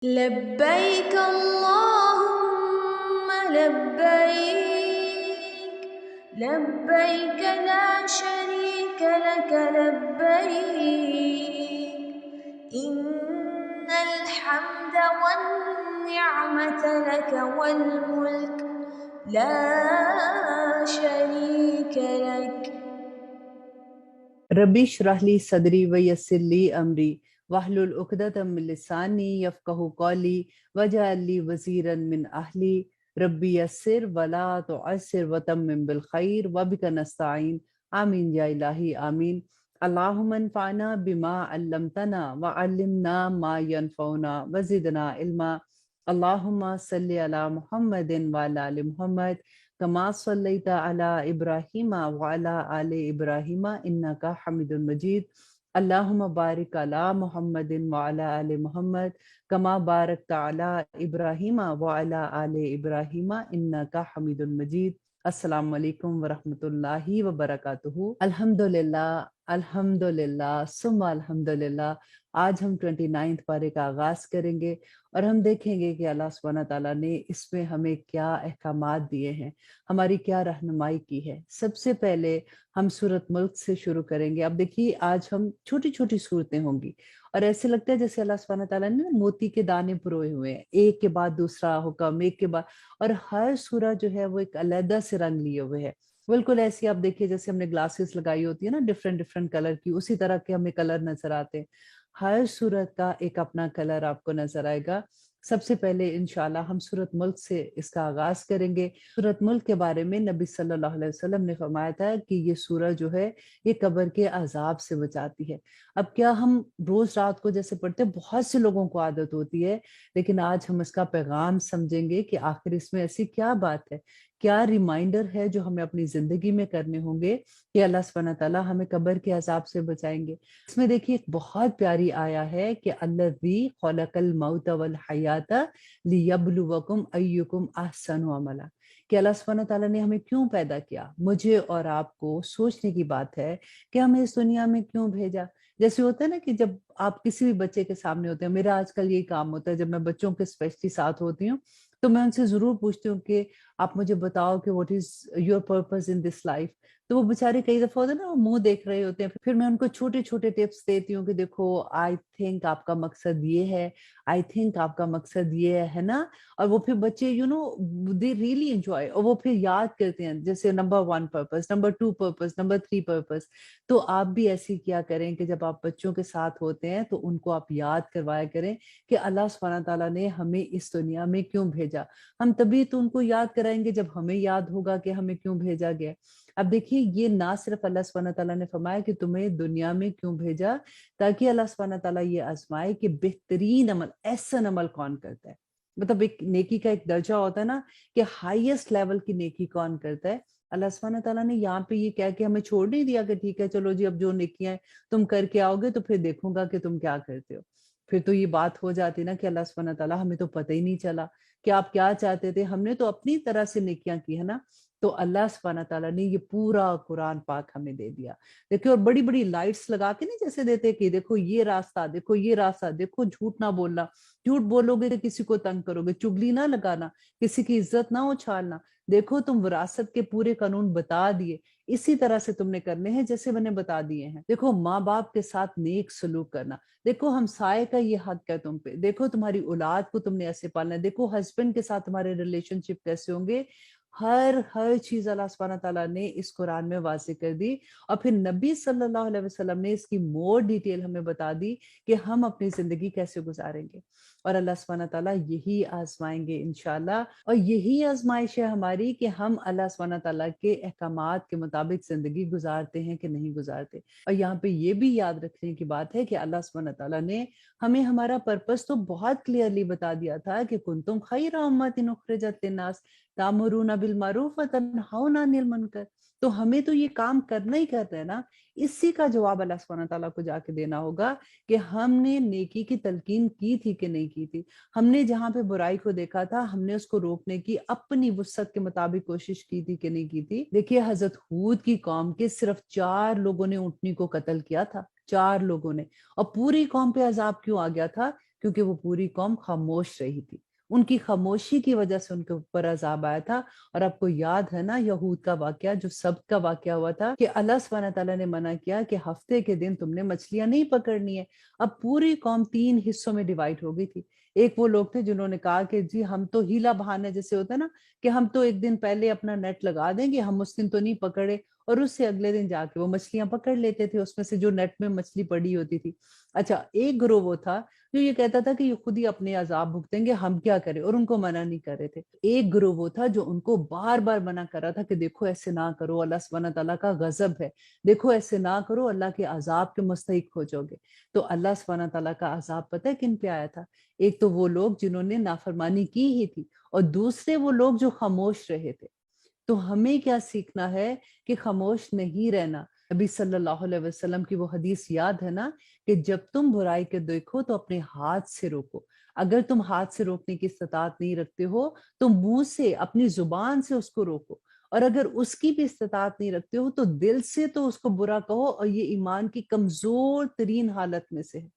لبيك اللهم لبيك، لبيك لا شريك لك لبيك، إن الحمد والنعمة لك والملك لا شريك لك. ربی اشرح لی صدری ویسر لی امری واحلل عقدۃ من لسانی یفقہوا قولی واجعل لی وزیرا من اہلی ربی یسر ولا تعسر وتمم بالخیر وبک نستعین آمین یا الہی آمین۔ اللہم انفعنا بما علمتنا وعلمنا ما ينفعنا وزدنا علما۔ اللہم صلی علی محمد وعلی آل محمد کما صلیت علی ابراہیم وعلی آل ابراہیم انک حمید مجید۔ اللہم بارک علی محمد وعلی آل محمد کما بارکت علی ابراہیم وعلی آل ابراہیم انک حمید مجید۔ السلام علیکم ورحمۃ اللہ وبرکاتہ۔ الحمدللہ ثم الحمدللہ۔ آج ہم 29 پارے کا آغاز کریں گے اور ہم دیکھیں گے کہ اللہ سبحانہ تعالیٰ نے اس میں ہمیں کیا احکامات دیے ہیں، ہماری کیا رہنمائی کی ہے۔ سب سے پہلے ہم سورۃ ملک سے شروع کریں گے۔ اب دیکھیے آج ہم چھوٹی چھوٹی صورتیں ہوں گی اور ایسے لگتا ہے جیسے اللہ سبحانہ تعالیٰ نے موتی کے دانے پروئے ہوئے ہیں، ایک کے بعد دوسرا حکم، ایک کے بعد، اور ہر سورہ جو ہے وہ ایک علیحدہ سے رنگ لیے ہوئے ہے۔ بالکل ایسی آپ دیکھیے جیسے ہم نے گلاسز لگائی ہوتی ہے نا ڈفرینٹ کلر کی، اسی طرح کے ہمیں کلر نظر آتے ہیں۔ ہر سورت کا ایک اپنا کلر آپ کو نظر آئے گا۔ سب سے پہلے انشاءاللہ ہم سورۃ ملک سے اس کا آغاز کریں گے۔ سورۃ ملک کے بارے میں نبی صلی اللہ علیہ وسلم نے فرمایا تھا کہ یہ سورہ جو ہے یہ قبر کے عذاب سے بچاتی ہے۔ اب کیا ہم روز رات کو جیسے پڑھتے ہیں، بہت سے لوگوں کو عادت ہوتی ہے، لیکن آج ہم اس کا پیغام سمجھیں گے کہ آخر اس میں ایسی کیا بات ہے، کیا ریمائنڈر ہے جو ہمیں اپنی زندگی میں کرنے ہوں گے کہ اللہ سبحانہ تعالیٰ ہمیں قبر کے عذاب سے بچائیں گے۔ اس میں دیکھیے ایک بہت پیاری آیا ہے کہ الذی خلق الموت والحیات لیبلوکم ایکم احسن عملا، کہ اللہ سبحانہ تعالیٰ نے ہمیں کیوں پیدا کیا۔ مجھے اور آپ کو سوچنے کی بات ہے کہ ہمیں اس دنیا میں کیوں بھیجا۔ جیسے ہوتا ہے نا کہ جب آپ کسی بھی بچے کے سامنے ہوتے ہیں، میرا آج کل یہی کام ہوتا ہے جب میں بچوں کے اسپیشلی ساتھ ہوتی ہوں تو میں ان سے ضرور پوچھتی ہوں کہ آپ مجھے بتاؤ کہ what is your purpose in this life. تو وہ بےچارے کئی دفعہ ہوتے ہیں نا، وہ منہ دیکھ رہے ہوتے ہیں، پھر میں ان کو چھوٹے چھوٹے ٹپس دیتی ہوں کہ دیکھو آئی تھنک آپ کا مقصد یہ ہے، آئی تھنک آپ کا مقصد یہ ہے نا۔ اور وہ پھر بچے دے ریئلی انجوائے، اور وہ پھر یاد کرتے ہیں جیسے number 1 purpose, number 2 purpose, number 3 purpose. تو آپ بھی ایسی کیا کریں کہ جب آپ بچوں کے ساتھ ہوتے ہیں تو ان کو آپ یاد کروایا کریں کہ اللہ سبحانہ تعالیٰ نے ہمیں اس دنیا میں کیوں بھیجا۔ ہم تبھی تو ان کو یاد کرائیں گے جب ہمیں یاد ہوگا کہ ہمیں کیوں بھیجا گیا۔ اب دیکھیے یہ نہ صرف اللہ سبحانہ تعالیٰ نے فرمایا کہ تمہیں دنیا میں کیوں بھیجا، تاکہ اللہ سبحانہ تعالیٰ یہ آزمائے کہ بہترین عمل، احسن عمل کون کرتا ہے۔ مطلب ایک نیکی کا ایک درجہ ہوتا ہے نا کہ ہائیسٹ لیول کی نیکی کون کرتا ہے۔ اللہ سبحانہ تعالیٰ نے یہاں پہ یہ کہہ کے ہمیں چھوڑ نہیں دیا کہ ٹھیک ہے چلو جی اب جو نیکیاں تم کر کے آؤ گے تو پھر دیکھوں گا کہ تم کیا کرتے ہو۔ پھر تو یہ بات ہو جاتی نا کہ اللہ سبحانہ تعالیٰ ہمیں تو پتہ ہی نہیں چلا کہ آپ کیا چاہتے تھے، ہم نے تو اپنی طرح سے نیکیاں کی ہے نا۔ تو اللہ سبحانہ تعالیٰ نے یہ پورا قرآن پاک ہمیں دے دیا۔ دیکھو اور بڑی بڑی لائٹس لگا کے نہیں جیسے دیتے کہ دیکھو یہ راستہ، دیکھو یہ راستہ، دیکھو جھوٹ نہ بولنا، جھوٹ بولو گے تو کسی کو تنگ کرو گے، چگلی نہ لگانا، کسی کی عزت نہ اچھالنا، دیکھو تم وراثت کے پورے قانون بتا دیے، اسی طرح سے تم نے کرنے ہیں جیسے میں نے بتا دیے ہیں۔ دیکھو ماں باپ کے ساتھ نیک سلوک کرنا، دیکھو ہمسائے کا یہ حق ہے تم پہ، دیکھو تمہاری اولاد کو تم نے ایسے پالنا ہے، دیکھو ہسبینڈ کے ساتھ تمہارے ریلیشن شپ کیسے ہوں گے۔ ہر چیز اللہ سبحانہ تعالیٰ نے اس قرآن میں واضح کر دی، اور پھر نبی صلی اللہ علیہ وسلم نے اس کی مور ڈیٹیل ہمیں بتا دی کہ ہم اپنی زندگی کیسے گزاریں گے، اور اللہ سبحانہ تعالیٰ یہی آزمائیں گے انشاءاللہ۔ اور یہی آزمائش ہے ہماری کہ ہم اللہ سبحانہ تعالیٰ کے احکامات کے مطابق زندگی گزارتے ہیں کہ نہیں گزارتے۔ اور یہاں پہ یہ بھی یاد رکھنے کی بات ہے کہ اللہ سبحانہ تعالیٰ نے ہمیں ہمارا پرپس تو بہت کلیئرلی بتا دیا تھا کہ کنتم خیر امۃ اخرجت للناس تأمرون بالمعروف وتنہون عن المنکر۔ تو ہمیں تو یہ کام کرنا ہی کرنا ہے نا۔ اسی کا جواب اللہ سبحانہ تعالیٰ کو جا کے دینا ہوگا کہ ہم نے نیکی کی تلقین کی تھی کہ نہیں کی تھی، ہم نے جہاں پہ برائی کو دیکھا تھا ہم نے اس کو روکنے کی اپنی وسعت کے مطابق کوشش کی تھی کہ نہیں کی تھی۔ دیکھیے حضرت ہود کی قوم کے صرف 4 لوگوں نے اونٹنی کو قتل کیا تھا، 4 لوگوں نے، اور پوری قوم پہ عذاب کیوں آ گیا تھا؟ کیونکہ وہ پوری قوم خاموش رہی تھی. ان کی خاموشی کی وجہ سے ان کے اوپر عذاب آیا تھا. اور آپ کو یاد ہے نا یہود کا واقعہ جو سبت کا واقعہ ہوا تھا کہ اللہ سبحانہ تعالیٰ نے منع کیا کہ ہفتے کے دن تم نے مچھلیاں نہیں پکڑنی ہے. اب پوری قوم 3 حصوں میں ڈیوائڈ ہو گئی تھی. ایک وہ لوگ تھے جنہوں نے کہا کہ جی ہم تو ہیلا بہانا جیسے ہوتا ہے نا کہ ہم تو ایک دن پہلے اپنا نیٹ لگا دیں گے, ہم اس دن تو نہیں پکڑے, اور اس سے اگلے دن جا کے وہ مچھلیاں پکڑ لیتے تھے اس میں سے جو نیٹ میں مچھلی پڑی ہوتی تھی. اچھا ایک گروہ وہ تھا جو یہ کہتا تھا کہ یہ خود ہی اپنے عذاب بھگتیں گے, ہم کیا کریں, اور ان کو منع نہیں کر رہے تھے. ایک گروہ وہ تھا جو ان کو بار بار منع کر رہا تھا کہ دیکھو ایسے نہ کرو, اللہ سبحانہ تعالیٰ کا غضب ہے, دیکھو ایسے نہ کرو, اللہ کے عذاب کے مستحق ہو جاؤ گے. تو اللہ سبحانہ تعالیٰ کا عذاب پتہ ہے کن پہ آیا تھا؟ ایک تو وہ لوگ جنہوں نے نافرمانی کی ہی تھی, اور دوسرے وہ لوگ جو خاموش رہے تھے. تو ہمیں کیا سیکھنا ہے کہ خاموش نہیں رہنا. نبی صلی اللہ علیہ وسلم کی وہ حدیث یاد ہے نا کہ جب تم برائی کے دیکھو تو اپنے ہاتھ سے روکو. اگر تم ہاتھ سے روکنے کی استطاعت نہیں رکھتے ہو تو منہ سے, اپنی زبان سے اس کو روکو. اور اگر اس کی بھی استطاعت نہیں رکھتے ہو تو دل سے تو اس کو برا کہو, اور یہ ایمان کی کمزور ترین حالت میں سے ہے.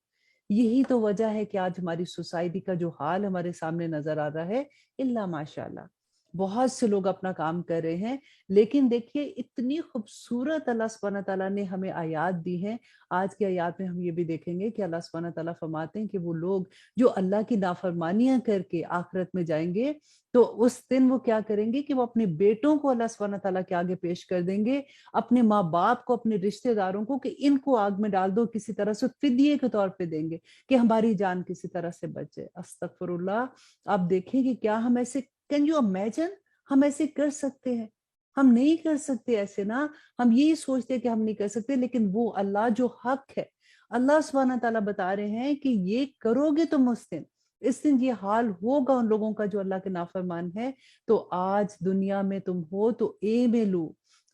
یہی تو وجہ ہے کہ آج ہماری سوسائٹی کا جو حال ہمارے سامنے نظر آ رہا ہے, اللہ ماشاء اللہ بہت سے لوگ اپنا کام کر رہے ہیں, لیکن دیکھیے اتنی خوبصورت اللہ سبحانہ تعالیٰ نے ہمیں آیات دی ہیں. آج کی آیات میں ہم یہ بھی دیکھیں گے کہ اللہ سبحانہ تعالیٰ فرماتے ہیں کہ وہ لوگ جو اللہ کی نافرمانیاں کر کے آخرت میں جائیں گے تو اس دن وہ کیا کریں گے کہ وہ اپنے بیٹوں کو اللہ سبحانہ تعالیٰ کے آگے پیش کر دیں گے, اپنے ماں باپ کو, اپنے رشتہ داروں کو, کہ ان کو آگ میں ڈال دو, کسی طرح سے فدیے کے طور پہ دیں گے کہ ہماری جان کسی طرح سے بچ جائے. استغفر اللہ. آپ دیکھیں کہ کیا ہم ایسے, کین یو امیجن, ہم ایسے کر سکتے ہیں؟ ہم نہیں کر سکتے ایسے نا. ہم یہی سوچتے کہ ہم نہیں کر سکتے, لیکن وہ اللہ جو حق ہے, اللہ سبحانہ تعالیٰ بتا رہے ہیں کہ یہ کرو گے تم اس دن یہ حال ہوگا ان لوگوں کا جو اللہ کے نافرمان ہے. تو آج دنیا میں تم ہو تو ایم لو,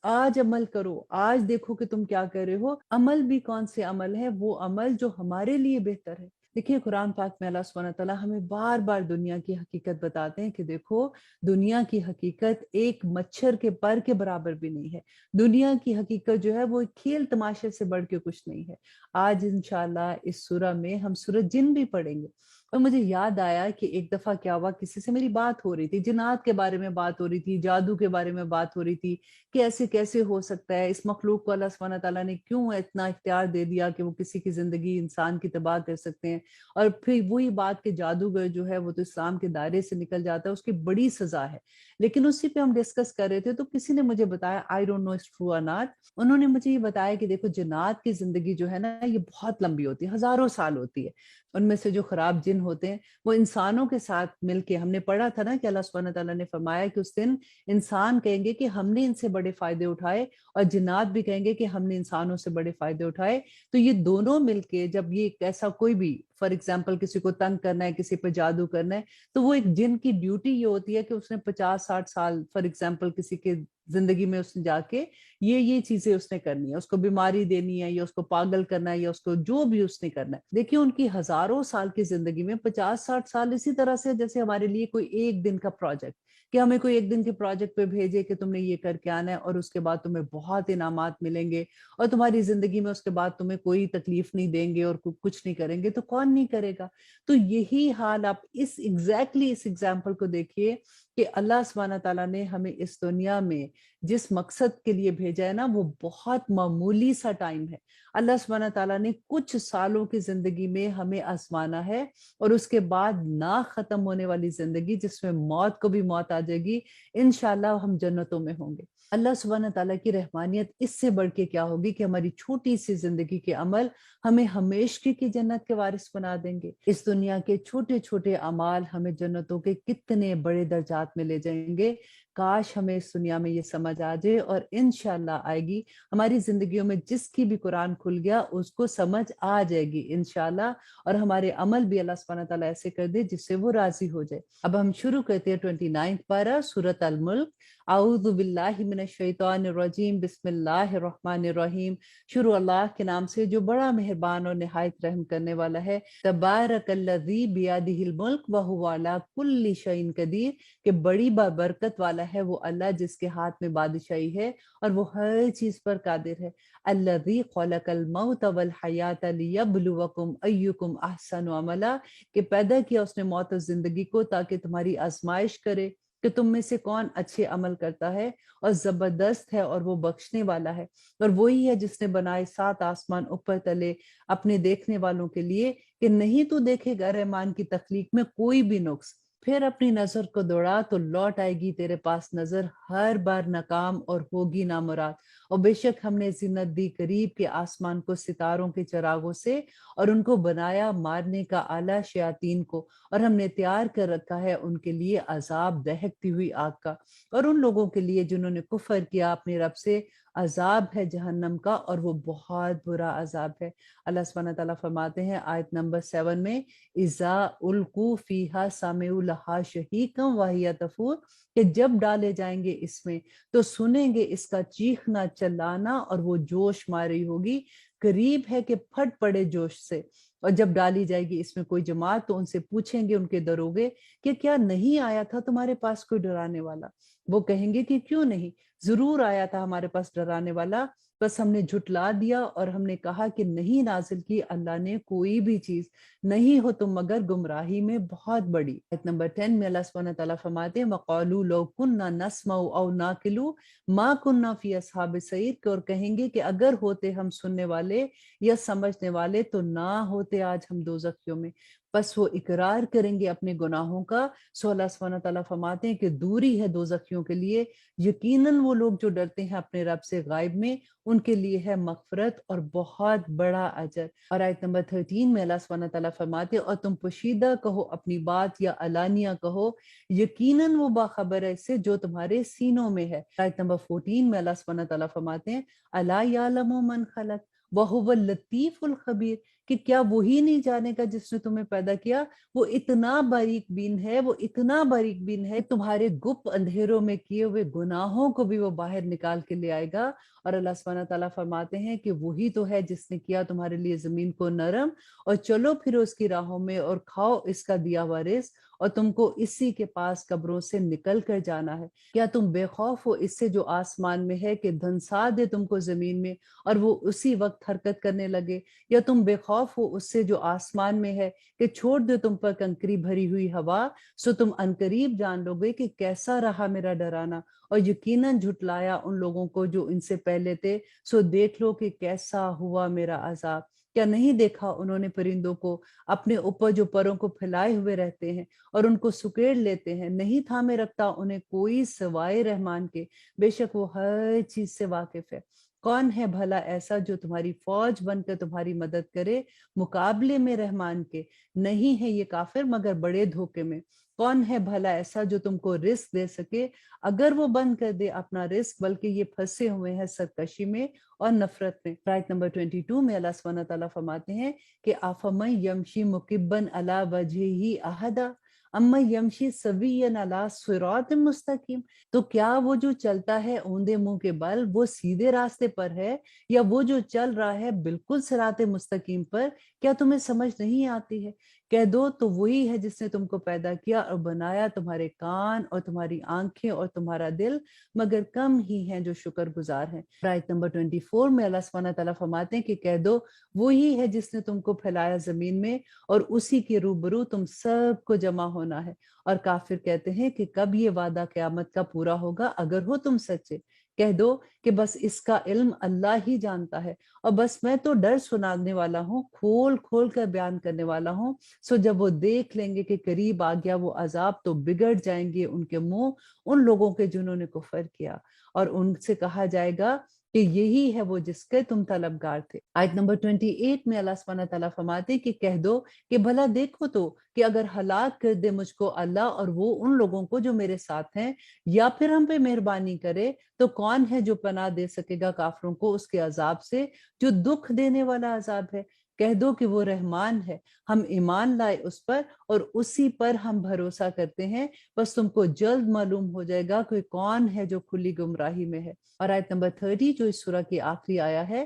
آج عمل کرو, آج دیکھو کہ تم کیا کر رہے ہو. عمل بھی کون سے عمل ہے؟ وہ عمل جو ہمارے لیے بہتر ہے. دیکھیے قرآن پاک میں اللہ سبحانہ تعالیٰ ہمیں بار بار دنیا کی حقیقت بتاتے ہیں کہ دیکھو دنیا کی حقیقت ایک مچھر کے پر کے برابر بھی نہیں ہے. دنیا کی حقیقت جو ہے وہ کھیل تماشے سے بڑھ کے کچھ نہیں ہے. آج انشاءاللہ اس سورہ میں ہم سورہ جن بھی پڑھیں گے. اور مجھے یاد آیا کہ ایک دفعہ کیا ہوا, کسی سے میری بات ہو رہی تھی, جنات کے بارے میں بات ہو رہی تھی, جادو کے بارے میں بات ہو رہی تھی کہ ایسے کیسے ہو سکتا ہے, اس مخلوق کو اللہ سبحانہ تعالیٰ نے کیوں اتنا اختیار دے دیا کہ وہ کسی کی زندگی انسان کی تباہ کر سکتے ہیں. اور پھر وہی بات کہ جادوگر جو ہے وہ تو اسلام کے دائرے سے نکل جاتا ہے, اس کی بڑی سزا ہے. لیکن اسی پہ ہم ڈسکس کر رہے تھے تو کسی نے مجھے بتایا, I don't know it's true اور ناٹ, انہوں نے مجھے یہ بتایا کہ دیکھو جنات کی زندگی جو ہے نا یہ بہت لمبی ہوتی ہے, ہزاروں سال ہوتی ہے. ان میں سے جو خراب جن ہوتے ہیں وہ انسانوں کے ساتھ مل کے, ہم نے پڑھا تھا نا کہ اللہ سبحانہ تعالیٰ نے فرمایا کہ اس دن انسان کہیں گے کہ ہم نے ان سے بڑے فائدے اٹھائے, اور جنات بھی کہیں گے کہ ہم نے انسانوں سے بڑے فائدے اٹھائے. تو یہ دونوں مل کے جب یہ ایسا کوئی بھی فار ایگزامپل کسی کو تنگ کرنا ہے, کسی پہ جادو کرنا ہے, تو وہ ایک جن کی ڈیوٹی یہ ہوتی ہے کہ اس نے 50-60 سال فار ایگزامپل کسی کے زندگی میں اس نے جا کے یہ چیزیں اس نے کرنی ہے, اس کو بیماری دینی ہے یا اس کو پاگل کرنا ہے یا اس کو جو بھی اس نے کرنا ہے. دیکھیے ان کی ہزاروں سال کی زندگی میں 50-60 سال اسی طرح سے جیسے ہمارے لیے کوئی ایک دن کا پروجیکٹ, کہ ہمیں کوئی ایک دن کے پروجیکٹ پہ بھیجے کہ تم نے یہ کر کے آنا ہے اور اس کے بعد تمہیں بہت انعامات ملیں گے اور تمہاری زندگی میں اس کے بعد تمہیں کوئی تکلیف نہیں دیں گے اور کچھ نہیں کریں گے, تو کون نہیں کرے گا. تو یہی حال آپ اس ایگزامپل کو دیکھیے کہ اللہ سبحانہ تعالیٰ نے ہمیں اس دنیا میں جس مقصد کے لیے بھیجا ہے نا وہ بہت معمولی سا ٹائم ہے. اللہ سبحانہ تعالیٰ نے کچھ سالوں کی زندگی میں ہمیں آزمانا ہے, اور اس کے بعد نہ ختم ہونے والی زندگی جس میں موت کو بھی موت آ جائے گی, انشاءاللہ ہم جنتوں میں ہوں گے. اللہ سبحانہ تعالیٰ کی رحمانیت اس سے بڑھ کے کیا ہوگی کہ ہماری چھوٹی سی زندگی کے عمل ہمیں ہمیشگی کی جنت کے وارث بنا دیں گے. اس دنیا کے چھوٹے چھوٹے اعمال ہمیں جنتوں کے کتنے بڑے درجات میں لے جائیں گے. کاش ہمیں اس دنیا میں یہ سمجھ آ جائے, اور انشاءاللہ آئے گی. ہماری زندگیوں میں جس کی بھی قرآن کھل گیا اس کو سمجھ آ جائے گی انشاءاللہ, اور ہمارے عمل بھی اللہ سبحانہ تعالیٰ ایسے کر دے جس سے وہ راضی ہو جائے. اب ہم شروع کرتے ہیں 29 پارہ سورۃ الملک. اعوذ باللہ من الشیطان الرجیم, بسم اللہ الرحمن الرحیم. شروع اللہ کے نام سے جو بڑا مہربان اور نہایت رحم کرنے والا ہے. تبارک الذی بیدہ الملک وہو علی کل شیء قدیر, کہ بڑی بابرکت والا ہے وہ اللہ جس کے ہاتھ میں بادشاہی ہے اور وہ ہر چیز پر قادر ہے۔ الذی خلق الموت والحیات لیبلوکم ایکم احسن عملا، کہ پیدا کیا اس نے موت اور زندگی کو تاکہ تمہاری آزمائش کرے کہ تم میں سے کون اچھے عمل کرتا ہے، اور زبردست ہے اور وہ بخشنے والا ہے۔ اور وہی ہے جس نے بنائے 7 آسمان اوپر تلے اپنے دیکھنے والوں کے لیے، کہ نہیں تو دیکھے گا رحمان کی تخلیق میں کوئی بھی نقص، پھر اپنی نظر کو دوڑا تو لوٹ آئے گی تیرے پاس نظر ہر بار ناکام اور ہوگی نامراد۔ اور بے شک ہم نے زینت دی قریب کے آسمان کو ستاروں کے چراغوں سے، اور ان کو بنایا مارنے کا آلہ شیاطین کو، اور ہم نے تیار کر رکھا ہے ان کے لیے عذاب دہکتی ہوئی آگ کا، اور ان لوگوں کے لیے جنہوں نے کفر کیا اپنے رب سے عذاب ہے جہنم کا، اور وہ بہت برا عذاب ہے۔ اللہ سبحانہ تعالیٰ فرماتے ہیں آیت نمبر 7 میں، اذا القوا فیہا سمعوا لہا شہیقا وہی تفور، کہ جب ڈالے جائیں گے اس میں تو سنیں گے اس کا چیخنا چلانا، اور وہ جوش ماری ہوگی، قریب ہے کہ پھٹ پڑے جوش سے۔ اور جب ڈالی جائے گی اس میں کوئی جماعت تو ان سے پوچھیں گے ان کے دروگے کہ کیا نہیں آیا تھا تمہارے پاس کوئی ڈرانے والا؟ وہ کہیں گے کہ کیوں نہیں، ضرور آیا تھا ہمارے پاس ڈرانے والا، بس ہم نے جھٹلا دیا اور ہم نے کہا کہ نہیں نازل کی اللہ نے کوئی بھی چیز، نہیں ہو تم مگر گمراہی میں بہت بڑی۔ آیت نمبر 10 میں اللہ سبحانہ تعالیٰ فرماتے ہیں وَقَالُوا لَوْ كُنَّا نَسْمَعُ أَوْ نَعْقِلُ مَا كُنَّا فِي أَصْحَابِ السَّعِيرِ، اور کہیں گے کہ اگر ہوتے ہم سننے والے یا سمجھنے والے تو نہ ہوتے آج ہم دوزخیوں میں۔ بس وہ اقرار کریں گے اپنے گناہوں کا، سو اللہ سبحانہ تعالیٰ فرماتے ہیں کہ دوری ہے دوزخیوں کے لیے، یقیناً وہ لوگ جو ڈرتے ہیں اپنے رب سے غائب میں، ان کے لیے ہے مغفرت اور بہت بڑا اجر۔ اور آیت نمبر 13 میں اللہ سبحانہ تعالیٰ فرماتے ہیں اور تم پوشیدہ کہو اپنی بات یا علانیہ کہو، یقیناً وہ باخبر ہے اس سے جو تمہارے سینوں میں ہے۔ آیت نمبر 14 میں اللہ سبحانہ تعالیٰ فرماتے ہیں الا یعلم من خلق وہو اللطیف الخبیر، کہ کیا وہی نہیں جانے گا جس نے تمہیں پیدا کیا، وہ اتنا باریک بین ہے، وہ اتنا باریک بین ہے، تمہارے گپ اندھیروں میں کیے ہوئے گناہوں کو بھی وہ باہر نکال کے لے آئے گا۔ اور اللہ سبحانہ تعالیٰ فرماتے ہیں کہ وہی تو ہے جس نے کیا تمہارے لیے زمین کو نرم، اور چلو پھرو اس کی راہوں میں اور کھاؤ اس کا دیا ہوا رزق، اور تم کو اسی کے پاس قبروں سے نکل کر جانا ہے۔ کیا تم بے خوف ہو اس سے جو آسمان میں ہے کہ دھنسا دے تم کو زمین میں اور وہ اسی وقت حرکت کرنے لگے، یا تم بے خوف ہو اس سے جو آسمان میں ہے کہ چھوڑ دے تم پر کنکری بھری ہوئی ہوا، سو تم عنقریب جان لو گے کہ کیسا رہا میرا ڈرانا، اور یقیناً جھٹلایا ان لوگوں کو جو ان سے پہلے تھے، سو دیکھ لو کہ کیسا ہوا میرا عذاب۔ کیا نہیں دیکھا انہوں نے پرندوں کو اپنے اوپر جو پروں کو پھیلائے ہوئے رہتے ہیں اور ان کو سکیڑ لیتے ہیں، نہیں تھامے رکھتا انہیں کوئی سوائے رحمان کے، بے شک وہ ہر چیز سے واقف ہے۔ کون ہے بھلا ایسا جو تمہاری فوج بن کر تمہاری مدد کرے مقابلے میں رحمان کے؟ نہیں ہے یہ کافر مگر بڑے دھوکے میں۔ کون ہے بھلا ایسا جو تم کو رزق دے سکے اگر وہ بند کر دے اپنا رزق، بلکہ یہ پھنسے ہوئے ہیں سرکشی میں اور نفرت میں۔ آیت نمبر 22 میں اللہ سبحانہ تعالیٰ فرماتے ہیں کہ آفمن یمشی مکبن علی وجہہ احدا امن یمشی سویا علی صراط مستقیم، تو کیا وہ جو چلتا ہے اوندے منہ کے بل وہ سیدھے راستے پر ہے، یا وہ جو چل رہا ہے بالکل صراط مستقیم پر؟ کیا تمہیں سمجھ نہیں آتی ہے؟ کہہ دو تو وہی ہے جس نے تم کو پیدا کیا اور بنایا تمہارے کان اور تمہاری آنکھیں اور تمہارا دل، مگر کم ہی ہیں جو شکر گزار ہیں۔ آیت نمبر 24 میں اللہ سبحانہ تعالیٰ فرماتے ہیں کہ کہہ دو وہی ہے جس نے تم کو پھیلایا زمین میں اور اسی کے روبرو تم سب کو جمع ہونا ہے۔ اور کافر کہتے ہیں کہ کب یہ وعدہ قیامت کا پورا ہوگا اگر ہو تم سچے؟ کہہ دو کہ بس اس کا علم اللہ ہی جانتا ہے، اور بس میں تو ڈر سنانے والا ہوں، کھول کھول کر بیان کرنے والا ہوں۔ سو جب وہ دیکھ لیں گے کہ قریب آ گیا وہ عذاب تو بگڑ جائیں گے ان کے منہ ان لوگوں کے جنہوں نے کفر کیا، اور ان سے کہا جائے گا کہ یہی ہے وہ جس کے تم طلبگار تھے۔ آیت نمبر 28 میں اللہ سبحانہ تعالیٰ فرماتے کہ کہہ دو کہ بھلا دیکھو تو کہ اگر ہلاک کر دے مجھ کو اللہ اور وہ ان لوگوں کو جو میرے ساتھ ہیں، یا پھر ہم پہ مہربانی کرے، تو کون ہے جو پناہ دے سکے گا کافروں کو اس کے عذاب سے جو دکھ دینے والا عذاب ہے؟ کہہ دو کہ وہ رحمان ہے، ہم ایمان لائے اس پر اور اسی پر ہم بھروسہ کرتے ہیں، بس تم کو جلد معلوم ہو جائے گا کہ کون ہے جو کھلی گمراہی میں ہے۔ اور آیت نمبر 30 جو اس سورہ کی آخری آیا ہے،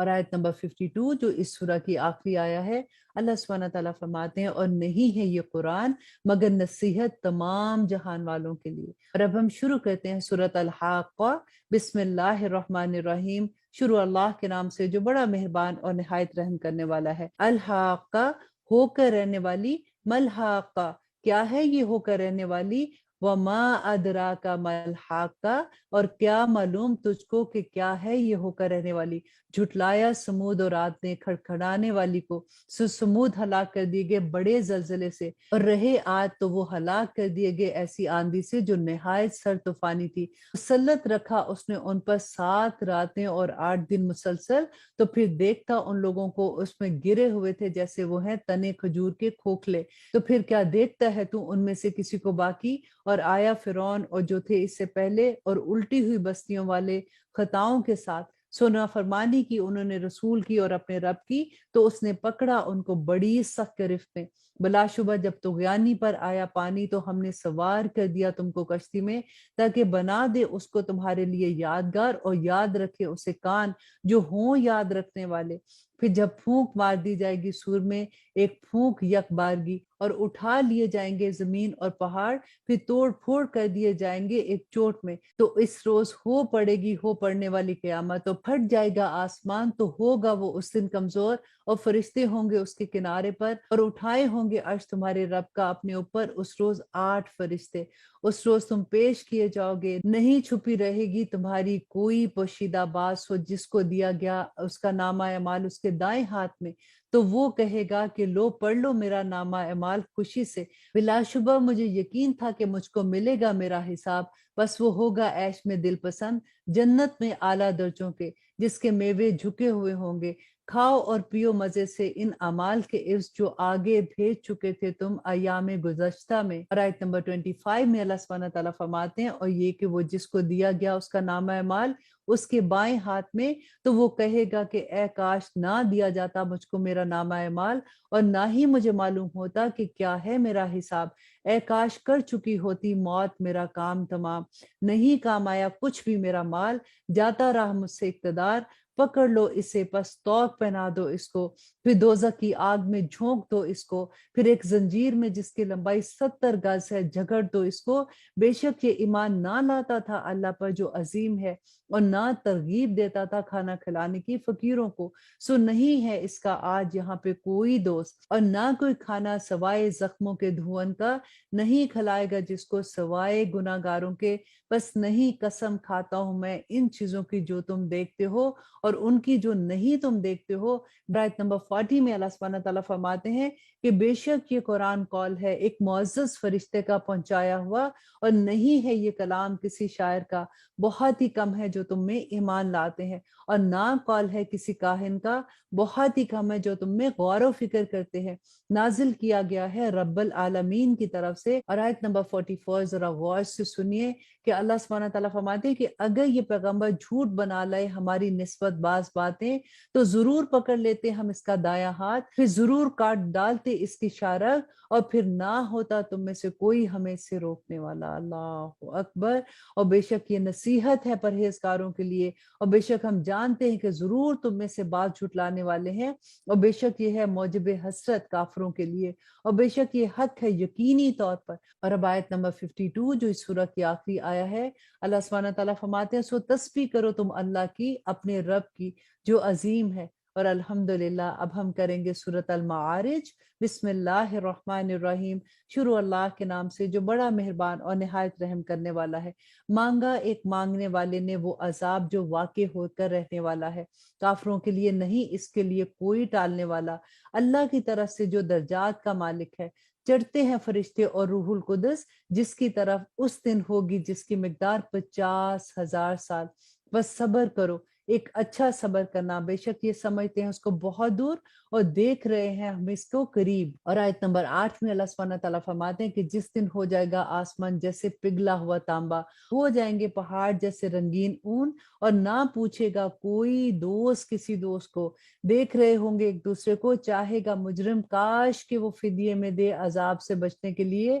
اور آیت نمبر 52 جو اس سورہ کی آخری آیا ہے، اللہ سبحانہ تعالیٰ فرماتے ہیں اور نہیں ہے یہ قرآن مگر نصیحت تمام جہان والوں کے لیے۔ اور اب ہم شروع کرتے ہیں سورۃ الحاقہ۔ بسم اللہ الرحمن الرحیم، شروع اللہ کے نام سے جو بڑا مہربان اور نہایت رحم کرنے والا ہے۔ الحاقہ، ہو کر رہنے والی، ملحاقہ، کیا ہے یہ ہو کر رہنے والی، وما ادراک ملحاقہ، اور کیا معلوم تجھ کو کہ کیا ہے یہ ہو کر رہنے والی۔ جھٹلایا سمود اور عاد نے کھڑکھڑانے والی کو، سو سمود ہلاک کر دیے گئے بڑے زلزلے سے، اور رہے عاد تو وہ ہلاک کر دیے گئے ایسی آندھی سے جو نہایت سر طوفانی تھی۔ مسلط رکھا اس نے ان پر 7 راتیں اور 8 دن مسلسل، تو پھر دیکھتا ان لوگوں کو اس میں گرے ہوئے تھے جیسے وہ ہیں تنے کھجور کے کھوکھلے۔ تو پھر کیا دیکھتا ہے تو ان میں سے کسی کو باقی؟ اور آیا فرعون اور جو تھے اس سے پہلے اور الٹی ہوئی بستیوں والے خطاؤں کے ساتھ، سو نافرمانی کی انہوں نے رسول کی اور اپنے رب کی، تو اس نے پکڑا ان کو بڑی سخت گرفت میں۔ بلا شبہ جب طغیانی پر آیا پانی تو ہم نے سوار کر دیا تم کو کشتی میں، تاکہ بنا دے اس کو تمہارے لیے یادگار، اور یاد رکھے اسے کان جو ہوں یاد رکھنے والے۔ پھر جب پھونک مار دی جائے گی سور میں ایک پھونک یک بارگی، اور اٹھا لیے جائیں گے زمین اور پہاڑ، پھر توڑ پھوڑ کر دیے جائیں گے ایک چوٹ میں۔ تو اس روز ہو پڑے گی ہو پڑنے والی قیامت، تو پھٹ جائے گا آسمان، تو ہوگا وہ اس دن کمزور، اور فرشتے ہوں گے اس کے کنارے پر، اور اٹھائے ہوں گے عرش تمہارے رب کا اپنے اوپر اس روز 8 فرشتے۔ اس روز تم پیش کیے جاؤ گے، نہیں چھپی رہے گی تمہاری کوئی پوشیدہ بات، ہو جس کو دیا گیا اس کا نامہ اعمال اس کے دائیں ہاتھ میں، تو وہ کہے گا کہ لو پڑھ لو میرا نامہ اعمال خوشی سے۔ بلا شبہ مجھے یقین تھا کہ مجھ کو ملے گا میرا حساب، بس وہ ہوگا عیش میں دل پسند، جنت میں اعلیٰ درجوں کے، جس کے میوے جھکے ہوئے ہوں گے۔ کھاؤ اور پیو مزے سے ان اعمال کے عوض جو آگے بھیج چکے تھے تم ایام گزشتہ میں۔ اور آیت نمبر 25 میں اللہ سبحانہ تعالیٰ فرماتے ہیں اور یہ کہ وہ جس کو دیا گیا اس کا نامہ اعمال اس کے بائیں ہاتھ میں، تو وہ کہے گا کہ اے کاش نہ دیا جاتا مجھ کو میرا نامہ اعمال، اور نہ ہی مجھے معلوم ہوتا کہ کیا ہے میرا حساب۔ اے کاش کر چکی ہوتی موت میرا کام تمام، نہیں کام آیا کچھ بھی میرا مال، جاتا رہا مجھ سے اقتدار، پکڑ لو اسے پس توق پہنا دو اس کو، پھر دوزخ کی آگ میں جھونک دو اس کو، پھر ایک زنجیر میں جس کی لمبائی 70 گز ہے جھگڑ دو اس کو۔ بے شک یہ ایمان نہ لاتا تھا اللہ پر جو عظیم ہے، اور نہ ترغیب دیتا تھا کھانا کھلانے کی فقیروں کو، سو نہیں ہے اس کا آج یہاں پہ کوئی دوست، اور نہ کوئی کھانا سوائے زخموں کے دھون کا، نہیں کھلائے گا جس کو سوائے گناہ گاروں کے۔ بس نہیں قسم کھاتا ہوں میں ان چیزوں کی جو تم دیکھتے ہو اور ان کی جو نہیں تم دیکھتے ہو۔ آیت نمبر 40 میں اللہ سبحانہ تعالیٰ فرماتے ہیں کہ بے شک یہ قرآن قول ہے ایک معزز فرشتے کا پہنچایا ہوا، اور نہیں ہے یہ کلام کسی شاعر کا، بہت ہی کم ہے جو تم میں ایمان لاتے ہیں، اور نہ قول ہے کسی کاہن کا، بہت ہی کم ہے جو تم میں غور و فکر کرتے ہیں۔ نازل کیا گیا ہے رب العالمین کی طرف سے۔ اور آیت نمبر 44 ذرا غور سے سنیے کہ اللہ سبحانہ تعالیٰ فرماتے ہیں کہ اگر یہ پیغمبر جھوٹ بنا لائے ہماری نسبت بعض باتیں، تو ضرور پکڑ لیتے ہم اس کا دایاں ہاتھ، پھر ضرور کاٹ ڈالتے اس کی شارک، اور پھر نہ ہوتا تم میں سے کوئی ہمیں سے روکنے والا۔ اللہ اکبر۔ اور بے شک یہ نصیحت ہے پرہیزگاروں کے لیے، اور بے شک ہم جانتے ہیں کہ ضرور تم میں سے بات جھٹلانے والے ہیں، اور بے شک یہ ہے موجب حسرت کافروں کے لیے، اور بے شک یہ حق ہے یقینی طور پر۔ اور اب آیت نمبر 52 جو اس سورہ کی آخری آیا ہے، اللہ سبحانہ تعالیٰ فرماتے ہیں سو تسبیح کرو تم اللہ کی اپنے رب کی جو عظیم ہے۔ اور الحمدللہ اب ہم کریں گے سورۃ المعارج۔ بسم اللہ الرحمن الرحیم، شروع اللہ کے نام سے جو بڑا مہربان اور نہایت رحم کرنے والا ہے۔ مانگا ایک مانگنے والے نے وہ عذاب جو واقع ہو کر رہنے والا ہے، کافروں کے لیے نہیں اس کے لیے کوئی ٹالنے والا، اللہ کی طرف سے جو درجات کا مالک ہے۔ چڑھتے ہیں فرشتے اور روح القدس جس کی طرف اس دن ہوگی جس کی مقدار 50,000 سال۔ بس صبر کرو، ایک اچھا صبر کرنا، بے شک یہ سمجھتے ہیں اس کو بہت دور اور دیکھ رہے ہیں ہم اس کو قریب۔ اور آیت نمبر 8 میں اللہ سبحانہ تعالیٰ فرماتے ہیں کہ جس دن ہو جائے گا آسمان جیسے پگھلا ہوا تانبا، ہو جائیں گے پہاڑ جیسے رنگین اون، اور نہ پوچھے گا کوئی دوست کسی دوست کو، دیکھ رہے ہوں گے ایک دوسرے کو، چاہے گا مجرم کاش کہ وہ فدیے میں دے عذاب سے بچنے کے لیے،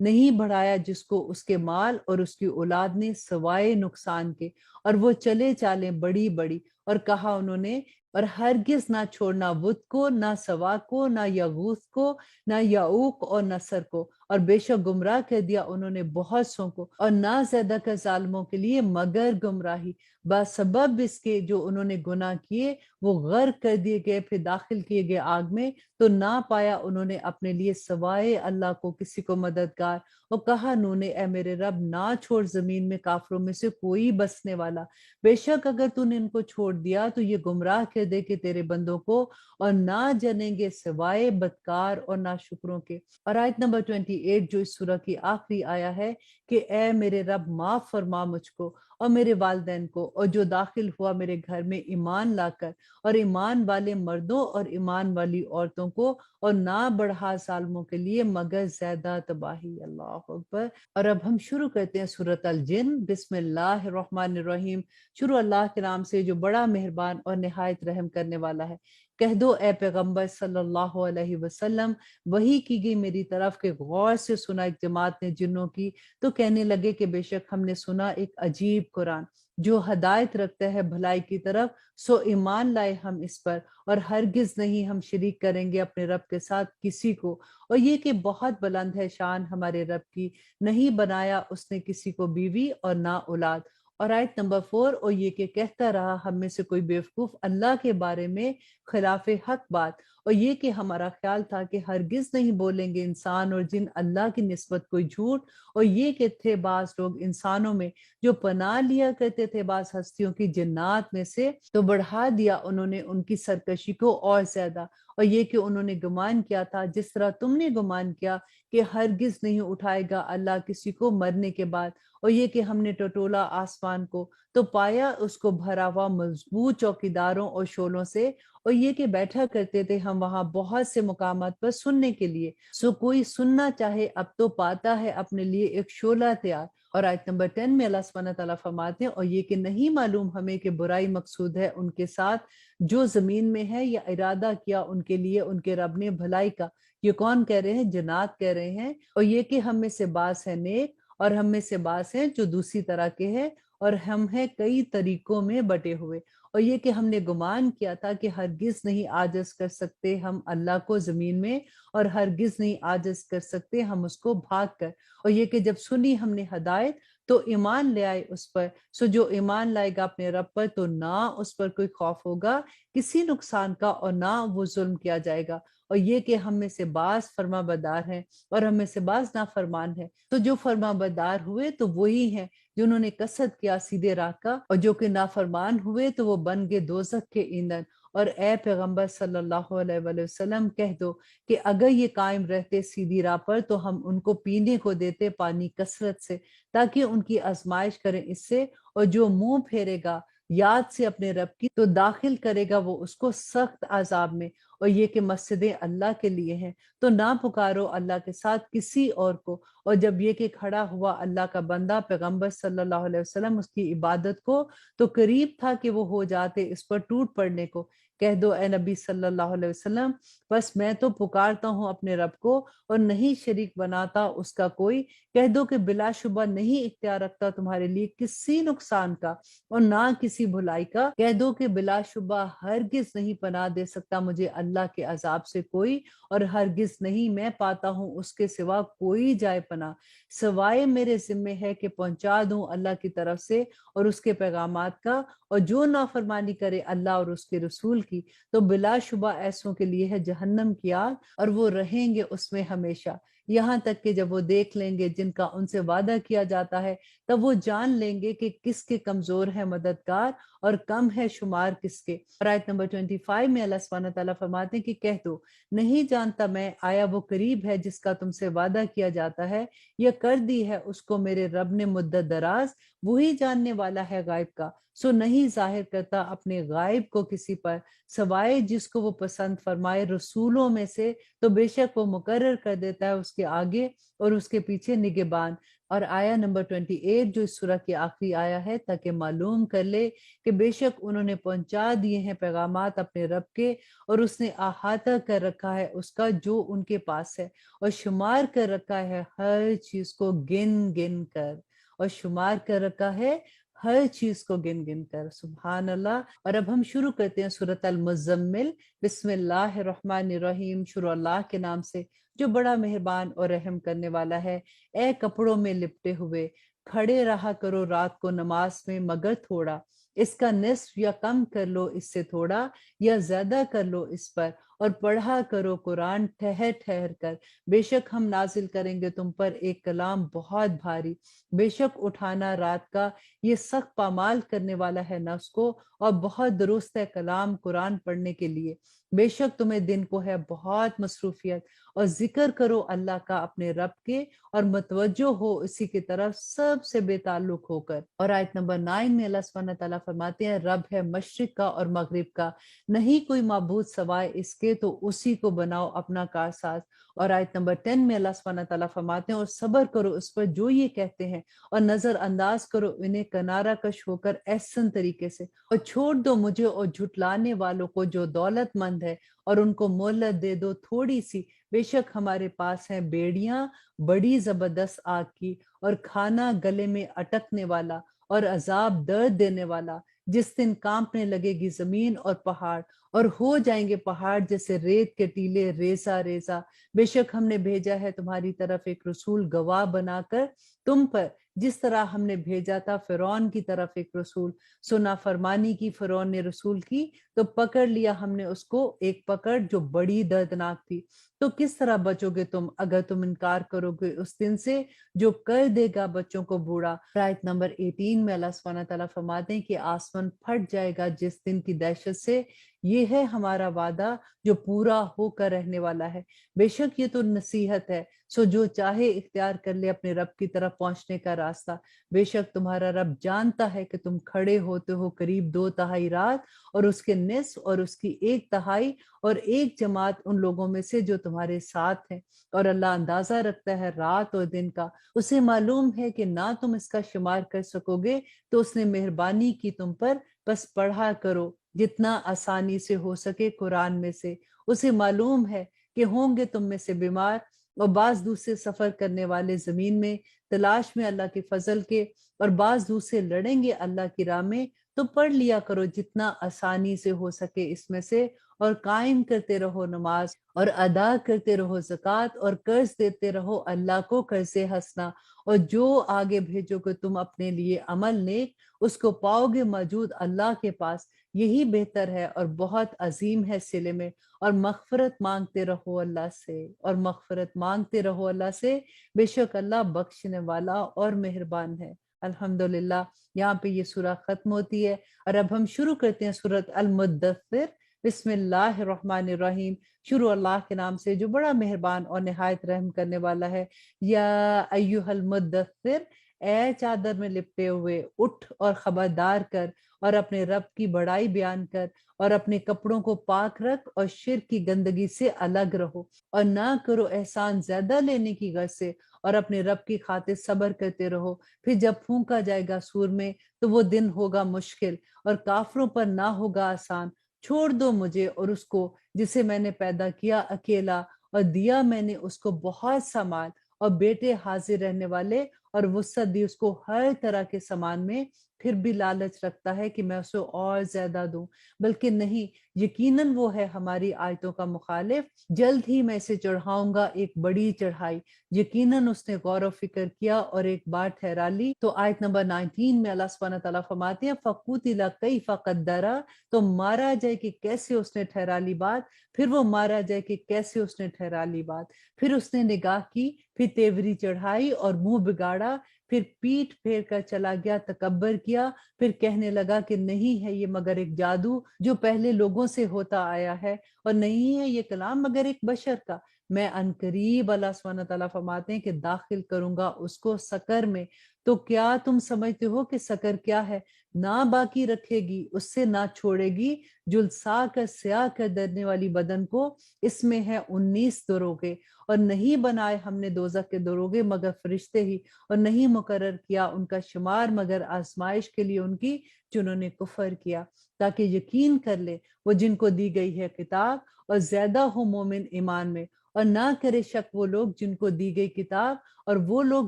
نہیں بڑھایا جس کو اس کے مال اور اس کی اولاد نے سوائے نقصان کے، اور وہ چلے چالیں بڑی بڑی، اور کہا انہوں نے، اور ہرگز نہ چھوڑنا ود کو، نہ سوا کو، نہ یغوث کو، نہ یعوق اور نصر کو، اور بے شک گمراہ کر دیا انہوں نے بہت سوں کو، اور نہ زیادہ کا ظالموں کے لیے مگر گمراہی، بسبب اس کے جو انہوں نے گناہ کیے وہ غرق کر دیے گئے، پھر داخل کیے گئے آگ میں، تو نہ پایا انہوں نے اپنے لیے سوائے اللہ کو کسی کو مددگار، اور کہا انہوں نے، اے میرے رب نہ چھوڑ زمین میں کافروں میں سے کوئی بسنے والا، بے شک اگر تو نے ان کو چھوڑ دیا تو یہ گمراہ کر دے کہ تیرے بندوں کو، اور نہ جنیں گے سوائے بدکار اور ناشکروں کے۔ اور آیت نمبر 28 جو اس سورہ کی آخری آیا ہے کہ اے میرے رب معاف فرما مجھ کو اور میرے والدین کو، اور جو داخل ہوا میرے گھر میں ایمان لا کر، اور ایمان والے مردوں اور ایمان والی عورتوں کو، اور نہ بڑھا ظالموں کے لیے مگر زیادہ تباہی۔ اللہ اکبر۔ اور اب ہم شروع کرتے ہیں سورۃ الجن۔ بسم اللہ الرحمن الرحیم۔ شروع اللہ کے نام سے جو بڑا مہربان اور نہایت رحم کرنے والا ہے۔ کہہ دو اے پیغمبر صلی اللہ علیہ وسلم، وحی کی گئی میری طرف کہ غور سے سنا ایک جماعت نے جنوں کی، تو کہنے لگے کہ بے شک ہم نے سنا ایک عجیب قرآن جو ہدایت رکھتا ہے بھلائی کی طرف، سو ایمان لائے ہم اس پر، اور ہرگز نہیں ہم شریک کریں گے اپنے رب کے ساتھ کسی کو، اور یہ کہ بہت بلند ہے شان ہمارے رب کی، نہیں بنایا اس نے کسی کو بیوی اور نہ اولاد۔ اور آیت نمبر 4، اور یہ کہ کہتا رہا ہم میں سے کوئی بیوقوف اللہ کے بارے میں خلاف حق بات، اور یہ کہ ہمارا خیال تھا کہ ہرگز نہیں بولیں گے انسان اور جن اللہ کی نسبت کوئی جھوٹ، اور یہ کہ تھے بعض لوگ انسانوں میں جو پناہ لیا کرتے تھے بعض ہستیوں کی جنات میں سے، تو بڑھا دیا انہوں نے ان کی سرکشی کو اور زیادہ، اور یہ کہ انہوں نے گمان کیا تھا جس طرح تم نے گمان کیا کہ ہرگز نہیں اٹھائے گا اللہ کسی کو مرنے کے بعد، اور یہ کہ ہم نے ٹٹولا آسمان کو تو پایا اس کو بھرا ہوا مضبوط چوکیداروں اور شولوں سے، اور یہ کہ بیٹھا کرتے تھے ہم وہاں بہت سے مقامات پر سننے کے لیے، سو کوئی سننا چاہے اب تو پاتا ہے اپنے لیے ایک شعلہ تیار۔ اور آیت نمبر 10 میں اللہ سبحانہ تعالیٰ فرماتے ہیں، اور یہ کہ نہیں معلوم ہمیں کہ برائی مقصود ہے ان کے ساتھ جو زمین میں ہے، یا ارادہ کیا ان کے لیے ان کے رب نے بھلائی کا۔ یہ کون کہہ رہے ہیں؟ جنات کہہ رہے ہیں۔ اور یہ کہ ہم میں سے بعض ہے نیک اور ہم میں سے بعض ہیں جو دوسری طرح کے ہیں، اور ہم ہیں کئی طریقوں میں بٹے ہوئے، اور یہ کہ ہم نے گمان کیا تھا کہ ہرگز نہیں عاجز کر سکتے ہم اللہ کو زمین میں، اور ہرگز نہیں عاجز کر سکتے ہم اس کو بھاگ کر، اور یہ کہ جب سنی ہم نے ہدایت تو ایمان لے آئے اس پر، سو جو ایمان لائے گا اپنے رب پر تو نہ اس پر کوئی خوف ہوگا کسی نقصان کا، اور نہ وہ ظلم کیا جائے گا، اور یہ کہ ہم میں سے بعض فرما بردار ہیں اور ہم میں سے بعض نافرمان ہیں، تو جو فرما بردار ہوئے تو وہی ہیں جنہوں نے قصد کیا سیدھے راہ کا، اور جو کہ نافرمان ہوئے تو وہ بن گئے دوزخ کے ایندھن۔ اور اے پیغمبر صلی اللہ علیہ وآلہ وسلم کہہ دو کہ اگر یہ قائم رہتے سیدھی راہ پر تو ہم ان کو پینے کو دیتے پانی کثرت سے، تاکہ ان کی آزمائش کریں اس سے، اور جو منہ پھیرے گا یاد سے اپنے رب کی تو داخل کرے گا وہ اس کو سخت عذاب میں۔ اور یہ کہ مسجدیں اللہ کے لیے ہیں تو نہ پکارو اللہ کے ساتھ کسی اور کو، اور جب یہ کہ کھڑا ہوا اللہ کا بندہ پیغمبر صلی اللہ علیہ وسلم اس کی عبادت کو، تو قریب تھا کہ وہ ہو جاتے اس پر ٹوٹ پڑنے کو۔ کہہ دو اے نبی صلی اللہ علیہ وسلم، بس میں تو پکارتا ہوں اپنے رب کو اور نہیں شریک بناتا اس کا کوئی، کہہ دو کہ بلا شبہ نہیں اختیار رکھتا تمہارے لیے کسی نقصان کا اور نہ کسی بھلائی کا، کہہ دو کہ بلا شبہ ہرگز نہیں پناہ دے سکتا مجھے اللہ کے عذاب سے کوئی، اور ہرگز نہیں میں پاتا ہوں اس کے سوا کوئی جائے پناہ، سوائے میرے ذمے ہے کہ پہنچا دوں اللہ کی طرف سے اور اس کے پیغامات کا، اور جو نافرمانی کرے اللہ اور اس کے رسول کی تو بلا شبہ ایسوں کے لیے ہے جہنم کی آگ، اور وہ رہیں گے اس میں ہمیشہ، یہاں تک کہ جب وہ دیکھ لیں گے جن کا ان سے وعدہ کیا جاتا ہے، تب وہ جان لیں گے کہ کس کے کمزور ہے مددگار اور کم ہے شمار کس کے۔ اور آیت نمبر 25 میں اللہ سبحانہ تعالیٰ فرماتے ہیں کہ کہہ دو نہیں جانتا میں آیا وہ قریب ہے جس کا تم سے وعدہ کیا جاتا ہے، یا کر دی ہے اس کو میرے رب نے مدت دراز، وہی جاننے والا ہے غائب کا، سو نہیں ظاہر کرتا اپنے غائب کو کسی پر سوائے جس کو وہ پسند فرمائے رسولوں میں سے، تو بے شک وہ مقرر کر دیتا ہے اس کے آگے اور اس کے پیچھے نگہبان۔ اور آیا نمبر 28 جو اس سورہ کی آخری آیا ہے، تاکہ معلوم کر لے کہ بے شک انہوں نے پہنچا دیے ہیں پیغامات اپنے رب کے، اور اس نے احاطہ کر رکھا ہے اس کا جو ان کے پاس ہے، اور شمار کر رکھا ہے ہر چیز کو گن گن کر، اور شمار کر رکھا ہے ہر چیز کو گن گن کر۔ سبحان اللہ۔ اور اب ہم شروع کرتے ہیں سورۃ المزمل۔ بسم اللہ الرحمن الرحیم، شروع اللہ کے نام سے جو بڑا مہربان اور رحم کرنے والا ہے۔ اے کپڑوں میں لپٹے ہوئے، کھڑے رہا کرو رات کو نماز میں مگر تھوڑا، اس کا نصف یا کم کر لو اس سے تھوڑا، یا زیادہ کر لو اس پر، اور پڑھا کرو قرآن ٹھہر ٹھہر کر، بے شک ہم نازل کریں گے تم پر ایک کلام بہت بھاری، بے شک اٹھانا رات کا یہ سخت پامال کرنے والا ہے نفس کو، اور بہت درست ہے کلام قرآن پڑھنے کے لیے، بے شک تمہیں دن کو ہے بہت مصروفیت، اور ذکر کرو اللہ کا اپنے رب کے، اور متوجہ ہو اسی کی طرف سب سے بے تعلق ہو کر۔ اور آیت نمبر 9 میں اللہ سبحانہ تعالیٰ فرماتے ہیں رب ہے مشرق کا اور مغرب کا، نہیں کوئی معبود سوائے اس کے، تو اسی کو بناؤ اپنا کارساز۔ اور آیت نمبر 10 میں اللہ سبحانہ تعالیٰ فرماتے ہیں اور صبر کرو اس پر جو یہ کہتے ہیں، اور نظر انداز کرو انہیں کنارہ کش ہو کر احسن طریقے سے، اور چھوڑ دو مجھے اور جھٹلانے والوں کو جو دولت مند ہے، اور ان کو مہلت دے دو تھوڑی سی، بے شک ہمارے پاس ہیں بیڑیاں بڑی زبردست آگ کی، اور کھانا گلے میں اٹکنے والا، اور عذاب درد دینے والا، جس دن کانپنے لگے گی زمین اور پہاڑ، اور ہو جائیں گے پہاڑ جیسے ریت کے ٹیلے ریزہ ریزہ، بے شک ہم نے بھیجا ہے تمہاری طرف ایک رسول گواہ بنا کر تم پر، جس طرح ہم نے بھیجا تھا فرعون کی طرف ایک رسول، سو نافرمانی کی فرعون نے رسول کی، تو پکڑ لیا ہم نے اس کو ایک پکڑ جو بڑی دردناک تھی، تو کس طرح بچو گے تم اگر تم انکار کرو گے اس دن سے جو کر دے گا بچوں کو بوڑھا۔ آیت نمبر 18 میں اللہ سبحانہ تعالیٰ فرماتے ہیں کہ آسمان پھٹ جائے گا جس دن کی دہشت سے، یہ ہے ہمارا وعدہ جو پورا ہو کر رہنے والا ہے، بے شک یہ تو نصیحت ہے، سو جو چاہے اختیار کر لے اپنے رب کی طرف پہنچنے کا راستہ، بے شک تمہارا رب جانتا ہے کہ تم کھڑے ہوتے ہو قریب 2/3 رات، اور اس کے نصف اور اس کی 1/3 اور ایک جماعت ان لوگوں میں سے جو تمہارے ساتھ ہیں، اور اللہ اندازہ رکھتا ہے رات اور دن کا، اسے معلوم ہے کہ نہ تم اس کا شمار کر سکو گے، تو اس نے مہربانی کی تم پر، بس پڑھا کرو جتنا آسانی سے ہو سکے قرآن میں سے، اسے معلوم ہے کہ ہوں گے تم میں سے بیمار، اور بعض دوسرے سفر کرنے والے زمین میں تلاش میں اللہ کے فضل کے، اور بعض دوسرے لڑیں گے اللہ کی راہ میں، تو پڑھ لیا کرو جتنا آسانی سے ہو سکے اس میں سے، اور قائم کرتے رہو نماز، اور ادا کرتے رہو زکوٰۃ، اور قرض دیتے رہو اللہ کو قرض حسنا، اور جو آگے بھیجو گے تم اپنے لیے عمل نیک، اس کو پاؤ گے موجود اللہ کے پاس، یہی بہتر ہے اور بہت عظیم ہے صلے میں، اور مغفرت مانگتے رہو اللہ سے، اور مغفرت مانگتے رہو اللہ سے، بے شک اللہ بخشنے والا اور مہربان ہے۔ الحمدللہ یہاں پہ یہ سورہ ختم ہوتی ہے، اور اب ہم شروع کرتے ہیں سورۃ المدثر۔ بسم اللہ الرحمن الرحیم، شروع اللہ کے نام سے جو بڑا مہربان اور نہایت رحم کرنے والا ہے۔ یا ایھا المدثر، اے چادر میں لپٹے ہوئے، اٹھ اور خبردار کر، اور اپنے رب کی بڑائی بیان کر، اور اپنے کپڑوں کو پاک رکھ، اور شرک کی گندگی سے الگ رہو، اور نہ کرو احسان زیادہ لینے کی غرض سے، اور اپنے رب کی خاطر صبر کرتے رہو، پھر جب پھونکا جائے گا سور میں تو وہ دن ہوگا مشکل، اور کافروں پر نہ ہوگا آسان۔ چھوڑ دو مجھے اور اس کو جسے میں نے پیدا کیا اکیلا، اور دیا میں نے اس کو بہت سا مال اور بیٹے حاضر رہنے والے، اور وسعت دی اس کو ہر طرح کے سامان میں، پھر بھی لالچ رکھتا ہے کہ میں اسے اور زیادہ دوں، بلکہ نہیں، یقیناً وہ ہے ہماری آیتوں کا مخالف، جلد ہی میں اسے چڑھاؤں گا ایک بڑی چڑھائی، یقیناً اس نے غور و فکر کیا اور ایک بار ٹھہرا لی۔ تو آیت نمبر 19 میں اللہ سبحانہ تعالیٰ فرماتے ہیں فَقُتِلَ كَيْفَ قَدَّرَ، تو مارا جائے کہ کیسے اس نے ٹھہرا لی بات، پھر وہ مارا جائے کہ کیسے اس نے ٹھہرا لی بات، پھر اس نے نگاہ کی، پھر تیوری چڑھائی اور منہ بگاڑا، پھر پیٹھ پھیر کر چلا گیا، تکبر کیا، پھر کہنے لگا کہ نہیں ہے یہ مگر ایک جادو جو پہلے لوگوں سے ہوتا آیا ہے، اور نہیں ہے یہ کلام مگر ایک بشر کا، میں عنقریب، اللہ سبحانہ تعالیٰ فرماتے ہیں کہ داخل کروں گا اس کو سقر میں۔ تو کیا تم سمجھتے ہو کہ سقر کیا ہے؟ نہ باقی رکھے گی، اس سے نہ چھوڑے گی جلسا کر سیاہ کر درنے والی بدن کو، اس میں ہے 19 دروگے، اور نہیں بنائے ہم نے دوزخ کے دروگے مگر فرشتے ہی، اور نہیں مقرر کیا ان کا شمار مگر آزمائش کے لیے ان کی جنہوں نے کفر کیا، تاکہ یقین کر لے وہ جن کو دی گئی ہے کتاب، اور زیادہ ہو مومن ایمان میں، اور نہ کرے شک وہ لوگ جن کو دی گئی کتاب اور وہ لوگ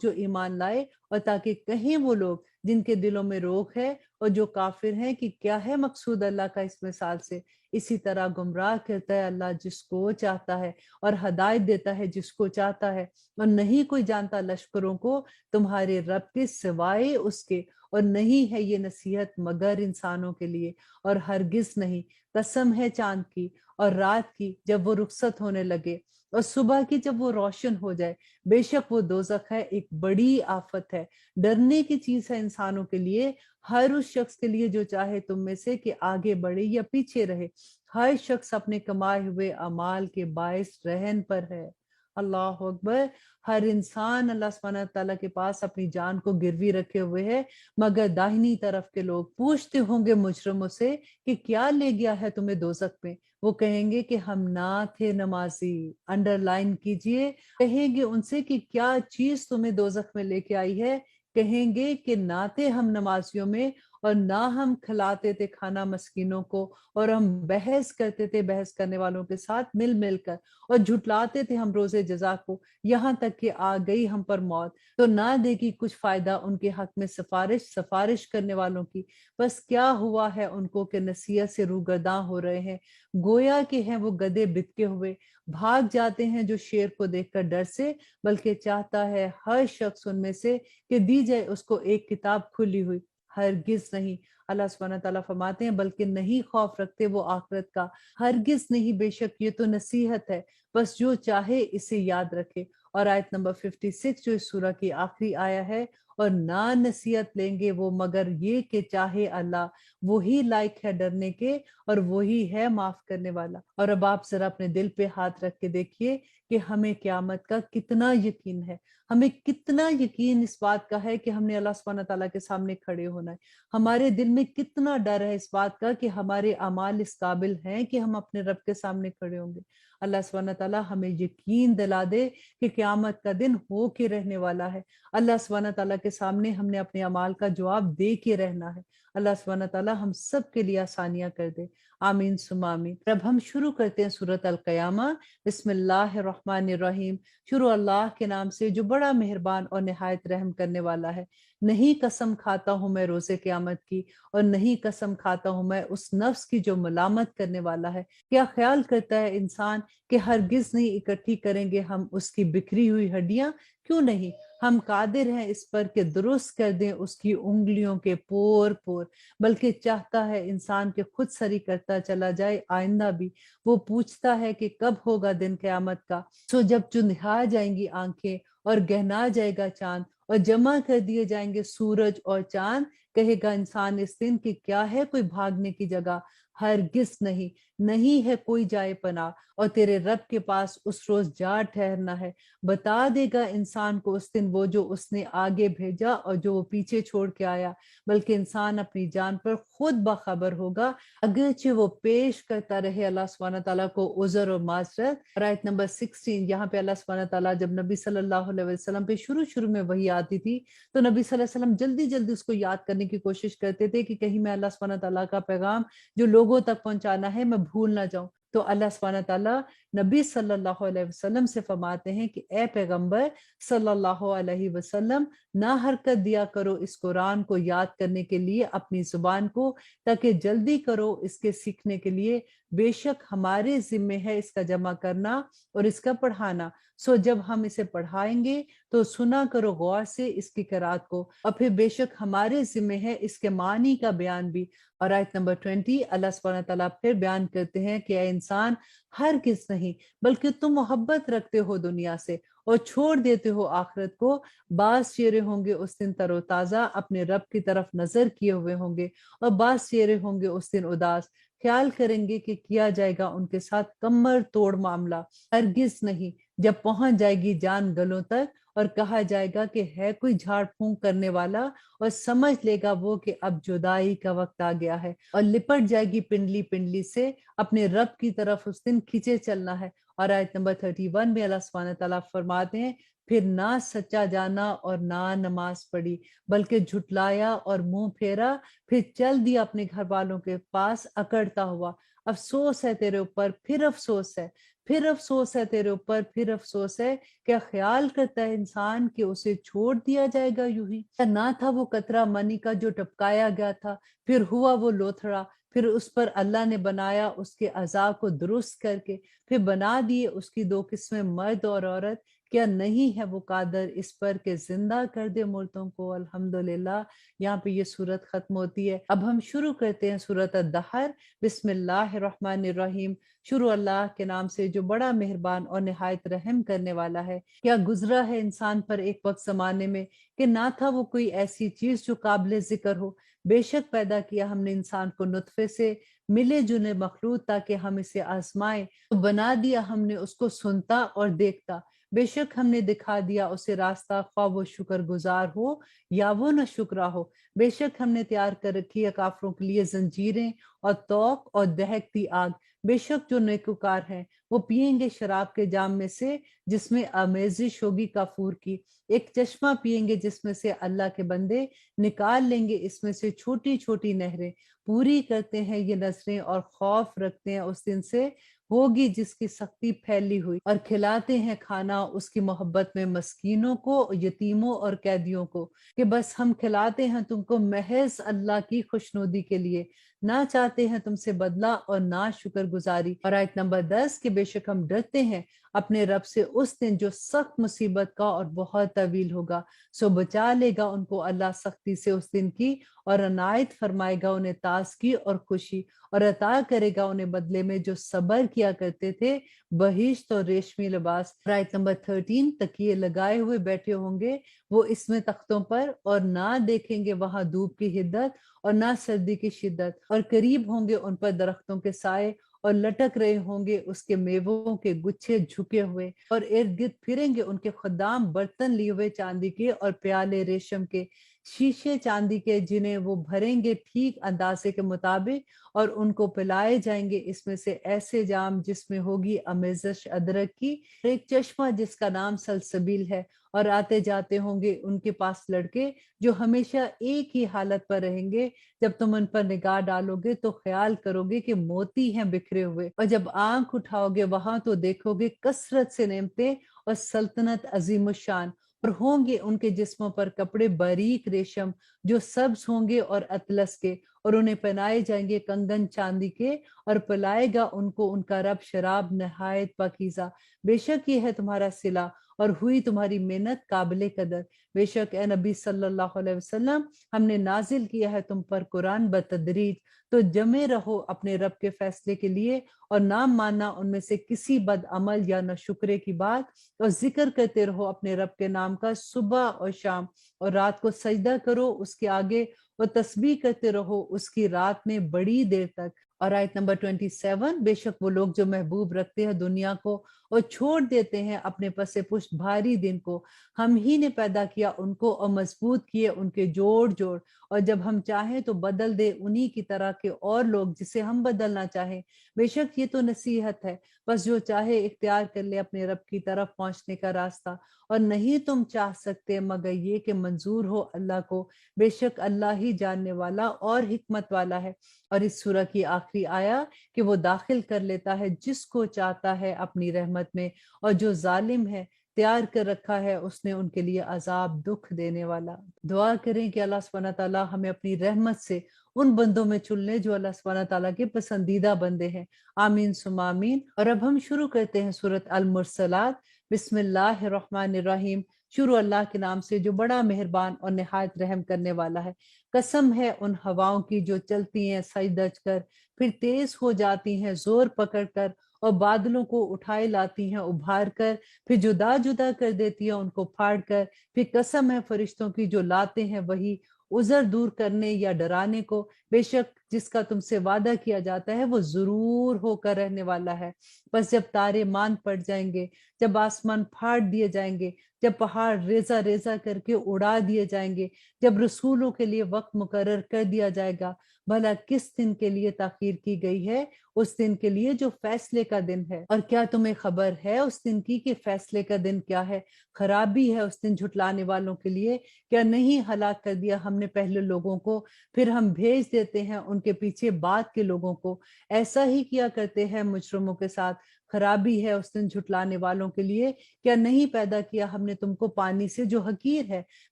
جو ایمان لائے، اور تاکہ کہیں وہ لوگ جن کے دلوں میں روک ہے اور جو کافر ہیں کہ کیا ہے مقصود اللہ کا اس مثال سے، اسی طرح گمراہ کرتا ہے اللہ جس کو چاہتا ہے اور ہدایت دیتا ہے جس کو چاہتا ہے، اور نہیں کوئی جانتا لشکروں کو تمہارے رب کے سوائے اس کے، اور نہیں ہے یہ نصیحت مگر انسانوں کے لیے، اور ہرگز نہیں، قسم ہے چاند کی اور رات کی جب وہ رخصت ہونے لگے اور صبح کی جب وہ روشن ہو جائے، بے شک وہ دوزخ ہے، ایک بڑی آفت ہے، ڈرنے کی چیز ہے انسانوں کے لیے، ہر اس شخص کے لیے جو چاہے تم میں سے کہ آگے بڑھے یا پیچھے رہے، ہر شخص اپنے کمائے ہوئے اعمال کے باعث رہن پر ہے۔ اللہ اکبر۔ ہر انسان اللہ سبحانہ تعالیٰ کے پاس اپنی جان کو گروی رکھے ہوئے ہے، مگر داہنی طرف کے لوگ پوچھتے ہوں گے مجرموں سے کہ کیا لے گیا ہے تمہیں دوزخ میں، وہ کہیں گے کہ ہم نہ تھے نمازی، انڈر لائن کیجئے، کہیں گے ان سے کہ کیا چیز تمہیں دوزخ میں لے کے آئی ہے، کہیں گے کہ نہ تھے ہم نمازیوں میں، اور نہ ہم کھلاتے تھے کھانا مسکینوں کو، اور ہم بحث کرتے تھے بحث کرنے والوں کے ساتھ مل مل کر، اور جھٹلاتے تھے ہم روز جزا کو، یہاں تک کہ آ گئی ہم پر موت تو نہ دے گی کچھ فائدہ ان کے حق میں سفارش کرنے والوں کی، بس کیا ہوا ہے ان کو کہ نصیحت سے روگرداں ہو رہے ہیں، گویا کہ ہیں وہ گدھے بتکے ہوئے، بھاگ جاتے ہیں جو شیر کو دیکھ کر ڈر سے، بلکہ چاہتا ہے ہر شخص ان میں سے کہ دی جائے اس کو ایک کتاب کھلی ہوئی، ہرگز نہیں۔ اللہ سبحانہ تعالیٰ فرماتے ہیں بلکہ نہیں خوف رکھتے وہ آخرت کا، ہرگز نہیں، بے شک یہ تو نصیحت ہے، بس جو چاہے اسے یاد رکھے۔ اور آیت نمبر 56 جو اس سورہ کی آخری آیا ہے، اور نہ نصیحت لیں گے وہ مگر یہ کہ چاہے اللہ، وہی لائق ہے ڈرنے کے اور وہی ہے معاف کرنے والا۔ اور اب آپ ذرا اپنے دل پہ ہاتھ رکھ کے دیکھیے کہ ہمیں قیامت کا کتنا یقین ہے، ہمیں کتنا یقین اس بات کا ہے کہ ہم نے اللہ سبحانہ تعالیٰ کے سامنے کھڑے ہونا ہے، ہمارے دل میں کتنا ڈر ہے اس بات کا کہ ہمارے اعمال اس قابل ہیں کہ ہم اپنے رب کے سامنے کھڑے ہوں گے۔ اللہ سبحانہ تعالیٰ ہمیں یقین دلا دے کہ قیامت کا دن ہو کے رہنے والا ہے، اللہ سبحانہ تعالیٰ کے سامنے ہم نے اپنے اعمال کا جواب دے کے رہنا ہے۔ اللہ سبحانہ تعالیٰ ہم سب کے لیے آسانیاں کر دے، آمین ثم آمین۔ اب ہم شروع کرتے ہیں سورۃ القیامہ۔ بسم اللہ الرحمن الرحیم، شروع اللہ کے نام سے جو بڑا مہربان اور نہایت رحم کرنے والا ہے۔ نہیں قسم کھاتا ہوں میں روز قیامت کی، اور نہیں قسم کھاتا ہوں میں اس نفس کی جو ملامت کرنے والا ہے۔ کیا خیال کرتا ہے انسان کہ ہرگز نہیں اکٹھی کریں گے ہم اس کی بکھری ہوئی ہڈیاں؟ کیوں نہیں، ہم قادر ہیں اس پر کہ درست کر دیں اس کی انگلیوں کے پور پور، بلکہ چاہتا ہے انسان کے خود سری کرتا چلا جائے آئندہ بھی۔ وہ پوچھتا ہے کہ کب ہوگا دن قیامت کا، سو جب چندھا جائیں گی آنکھیں اور گہنا جائے گا چاند اور جمع کر دیے جائیں گے سورج اور چاند، کہے گا انسان اس دن کہ کیا ہے کوئی بھاگنے کی جگہ؟ ہرگز نہیں، نہیں ہے کوئی جائے پناہ، اور تیرے رب کے پاس اس روز جا ٹھہرنا ہے۔ بتا دے گا انسان کو اس دن وہ جو اس نے آگے بھیجا اور جو وہ پیچھے چھوڑ کے آیا، بلکہ انسان اپنی جان پر خود باخبر ہوگا، اگرچہ وہ پیش کرتا رہے اللہ سبحانہ تعالیٰ کو عذر اور معذرت۔ آیت نمبر 16 یہاں پہ اللہ سبحانہ تعالیٰ جب نبی صلی اللہ علیہ وسلم پہ شروع میں وحی آتی تھی تو نبی صلی اللہ علیہ وسلم جلدی جلدی اس کو یاد کرنے کی کوشش کرتے تھے کہ کہیں میں اللہ سبحانہ تعالیٰ کا پیغام جو لوگوں تک پہنچانا ہے میں بھول نہ جاؤں۔ تو اللہ سبحانہ تعالیٰ نبی صلی اللہ علیہ وسلم سے فرماتے ہیں کہ اے پیغمبر صلی اللہ علیہ وسلم، نہ حرکت دیا کرو اس قرآن کو یاد کرنے کے لیے اپنی زبان کو، تاکہ جلدی کرو اس کے سیکھنے کے لیے، بے شک ہمارے ذمے ہے اس کا جمع کرنا اور اس کا پڑھانا، سو جب ہم اسے پڑھائیں گے تو سنا کرو غور سے اس کی قرات کو، اور پھر بے شک ہمارے ذمے ہے اس کے معنی کا بیان بھی۔ اور آیت نمبر 20 اللہ سبحانہ تعالیٰ پھر بیان کرتے ہیں کہ اے انسان، ہرگز نہیں بلکہ تم محبت رکھتے ہو دنیا سے اور چھوڑ دیتے ہو آخرت کو، بعض چہرے ہوں گے اس دن تر و تازہ اپنے رب کی طرف نظر کیے ہوئے ہوں گے، اور بعض چہرے ہوں گے اس دن اداس، خیال کریں گے کہ کیا جائے گا ان کے ساتھ کمر توڑ معاملہ۔ ہرگز نہیں، جب پہنچ جائے گی جان گلوں تک اور کہا جائے گا کہ ہے کوئی جھاڑ پھونک کرنے والا، اور سمجھ لے گا وہ کہ اب جدائی کا وقت آ گیا ہے، اور لپٹ جائے گی پنڈلی پنڈلی سے اپنے رب کی طرف اس دن کھینچے چلنا ہے۔ اور آیت نمبر 31 میں اللہ سبحانہ تعالیٰ فرماتے ہیں، پھر نہ سچا جانا اور نہ نماز پڑھی، بلکہ جھٹلایا اور منہ پھیرا، پھر چل دیا اپنے گھر والوں کے پاس اکڑتا ہوا۔ افسوس ہے تیرے اوپر، پھر افسوس ہے، پھر افسوس ہے تیرے اوپر، پھر افسوس ہے۔ کیا خیال کرتا ہے انسان کہ اسے چھوڑ دیا جائے گا یوں ہی؟ کیا نہ تھا وہ قطرہ منی کا جو ٹپکایا گیا تھا، پھر ہوا وہ لوتھڑا، پھر اس پر اللہ نے بنایا اس کے اعضاء کو درست کر کے، پھر بنا دیے اس کی دو قسمیں مرد اور عورت۔ کیا نہیں ہے وہ قادر اس پر کہ زندہ کر دے مردوں کو؟ الحمدللہ۔ یہاں پہ یہ صورت ختم ہوتی ہے۔ اب ہم شروع کرتے ہیں سورۃ الدہر۔ بسم اللہ الرحمن الرحیم۔ شروع اللہ کے نام سے جو بڑا مہربان اور نہایت رحم کرنے والا ہے۔ کیا گزرا ہے انسان پر ایک وقت زمانے میں کہ نہ تھا وہ کوئی ایسی چیز جو قابل ذکر ہو؟ بے شک پیدا کیا ہم نے انسان کو نطفے سے، ملے جلے مخلوط تاکہ ہم اسے آزمائیں، تو بنا دیا ہم نے اس کو سنتا اور دیکھتا۔ بے شک ہم نے دکھا دیا اسے راستہ، خواہ وہ شکر گزار ہو یا وہ نہ شکرا ہو۔ بے شک ہم نے تیار کر رکھی ہے کافروں کے لیے زنجیریں اور توق اور دہکتی آگ۔ بے شک جو نیکوکار ہیں وہ پیئیں گے شراب کے جام میں سے جس میں آمیزش ہوگی کافور کی، ایک چشمہ پیئیں گے جس میں سے اللہ کے بندے نکال لیں گے اس میں سے چھوٹی چھوٹی نہریں، پوری کرتے ہیں یہ نظریں اور خوف رکھتے ہیں اس دن سے ہوگی جس کی سختی پھیلی ہوئی، اور کھلاتے ہیں کھانا اس کی محبت میں مسکینوں کو، یتیموں اور قیدیوں کو، کہ بس ہم کھلاتے ہیں تم کو محض اللہ کی خوشنودی کے لیے، نہ چاہتے ہیں تم سے بدلہ اور نہ شکر گزاری۔ اور آیت نمبر 10 کہ بے شک ہم ڈرتے ہیں اپنے رب سے اس دن جو سخت مصیبت کا اور بہت طویل ہوگا، سو بچا لے گا ان کو اللہ سختی سے اس دن کی، اور عنایت فرمائے گا انہیں تازگی اور خوشی، اور عطا کرے گا انہیں بدلے میں جو صبر کیا کرتے تھے بہشت اور ریشمی لباس۔ آیت نمبر 13 تکیے لگائے ہوئے بیٹھے ہوں گے وہ اس میں تختوں پر، اور نہ دیکھیں گے وہاں دھوپ کی حدت اور نہ سردی کی شدت، اور قریب ہوں گے ان پر درختوں کے سائے، اور لٹک رہے ہوں گے اس کے میووں کے گچھے جھکے ہوئے، اور ارد گرد پھریں گے ان کے خدام برتن لیے ہوئے چاندی کے اور پیالے ریشم کے، شیشے چاندی کے جنہیں وہ بھریں گے ٹھیک اندازے کے مطابق، اور ان کو پلائے جائیں گے اس میں سے ایسے جام جس میں ہوگی آمیزش ادرک کی، ایک چشمہ جس کا نام سلسبیل ہے، اور آتے جاتے ہوں گے ان کے پاس لڑکے جو ہمیشہ ایک ہی حالت پر رہیں گے، جب تم ان پر نگاہ ڈالو گے تو خیال کرو گے کہ موتی ہیں بکھرے ہوئے، اور جب آنکھ اٹھاؤ گے وہاں تو دیکھو گے کثرت سے نعمتیں اور سلطنت عظیم الشان، اور ہوں گے ان کے جسموں پر کپڑے باریک ریشم جو سبز ہوں گے اور اطلس کے، اور انہیں پہنائے جائیں گے کنگن چاندی کے، اور پلائے گا ان کو ان کا رب شراب نہایت پاکیزہ۔ بے شک یہ ہے تمہارا صلہ اور ہوئی تمہاری محنت قابل قدر۔ بے شک اے نبی صلی اللہ علیہ وسلم ہم نے نازل کیا ہے تم پر قرآن بتدریج، تو جمے رہو اپنے رب کے فیصلے کے لیے، اور نہ ماننا ان میں سے کسی بد عمل یا نہ شکرے کی بات، اور ذکر کرتے رہو اپنے رب کے نام کا صبح اور شام، اور رات کو سجدہ کرو اس کے آگے، اور تسبیح کرتے رہو اس کی رات میں بڑی دیر تک۔ اور آیت نمبر 27 بے شک وہ لوگ جو محبوب رکھتے ہیں دنیا کو اور چھوڑ دیتے ہیں اپنے پس پشت بھاری دن کو، ہم ہی نے پیدا کیا ان کو اور مضبوط کیے ان کے جوڑ جوڑ، اور جب ہم چاہیں تو بدل دے انہی کی طرح کے اور لوگ جسے ہم بدلنا چاہیں۔ بے شک یہ تو نصیحت ہے، بس جو چاہے اختیار کر لے اپنے رب کی طرف پہنچنے کا راستہ، اور نہیں تم چاہ سکتے مگر یہ کہ منظور ہو اللہ کو، بے شک اللہ ہی جاننے والا اور حکمت والا ہے۔ اور اس سورہ کی آخری آیا کہ وہ داخل کر لیتا ہے جس کو چاہتا ہے اپنی رحمت میں، اور جو ظالم ہے تیار کر رکھا ہے اس نے ان کے لیے عذاب دکھ دینے والا۔ دعا کریں کہ اللہ سبحانہ تعالیٰ ہمیں اپنی رحمت سے ان بندوں میں چن لے جو اللہ سبحانہ تعالیٰ کے پسندیدہ بندے ہیں، آمین ثم آمین۔ اور اب ہم شروع کرتے ہیں سورۃ المرسلات۔ بسم اللہ الرحمن الرحیم۔ شروع اللہ کے نام سے جو بڑا مہربان اور نہایت رحم کرنے والا ہے۔ قسم ہے ان ہواؤں کی جو چلتی ہیں سجدج کر، پھر تیز ہو جاتی ہیں زور پکڑ کر، اور بادلوں کو اٹھائے لاتی ہیں ابھار کر، پھر جدا جدا کر دیتی ہیں ان کو پھاڑ کر، پھر قسم ہے فرشتوں کی جو لاتے ہیں وہی عذر دور کرنے یا ڈرانے کو، بے شک جس کا تم سے وعدہ کیا جاتا ہے وہ ضرور ہو کر رہنے والا ہے۔ بس جب تارے ماند پڑ جائیں گے، جب آسمان پھاڑ دیے جائیں گے، جب پہاڑ ریزہ ریزہ کر کے اڑا دیے جائیں گے، جب رسولوں کے لیے وقت مقرر کر دیا جائے گا، بھلا کس دن کے لیے تاخیر کی گئی ہے؟ اس دن کے لیے جو فیصلے کا دن ہے۔ اور کیا تمہیں خبر ہے اس دن کی کہ فیصلے کا دن کیا ہے؟ خرابی ہے اس دن جھٹلانے والوں کے لیے۔ کیا نہیں ہلاک کر دیا ہم نے پہلے لوگوں کو، پھر ہم بھیج دیتے ہیں ان کے پیچھے بعد کے لوگوں کو۔ ایسا ہی کیا کرتے ہیں مجرموں کے ساتھ۔ خرابی ہے اس دن جھٹلانے والوں کے لیے۔ کیا نہیں پیدا کیا ہم نے تم کو پانی سے جو حقیر ہے،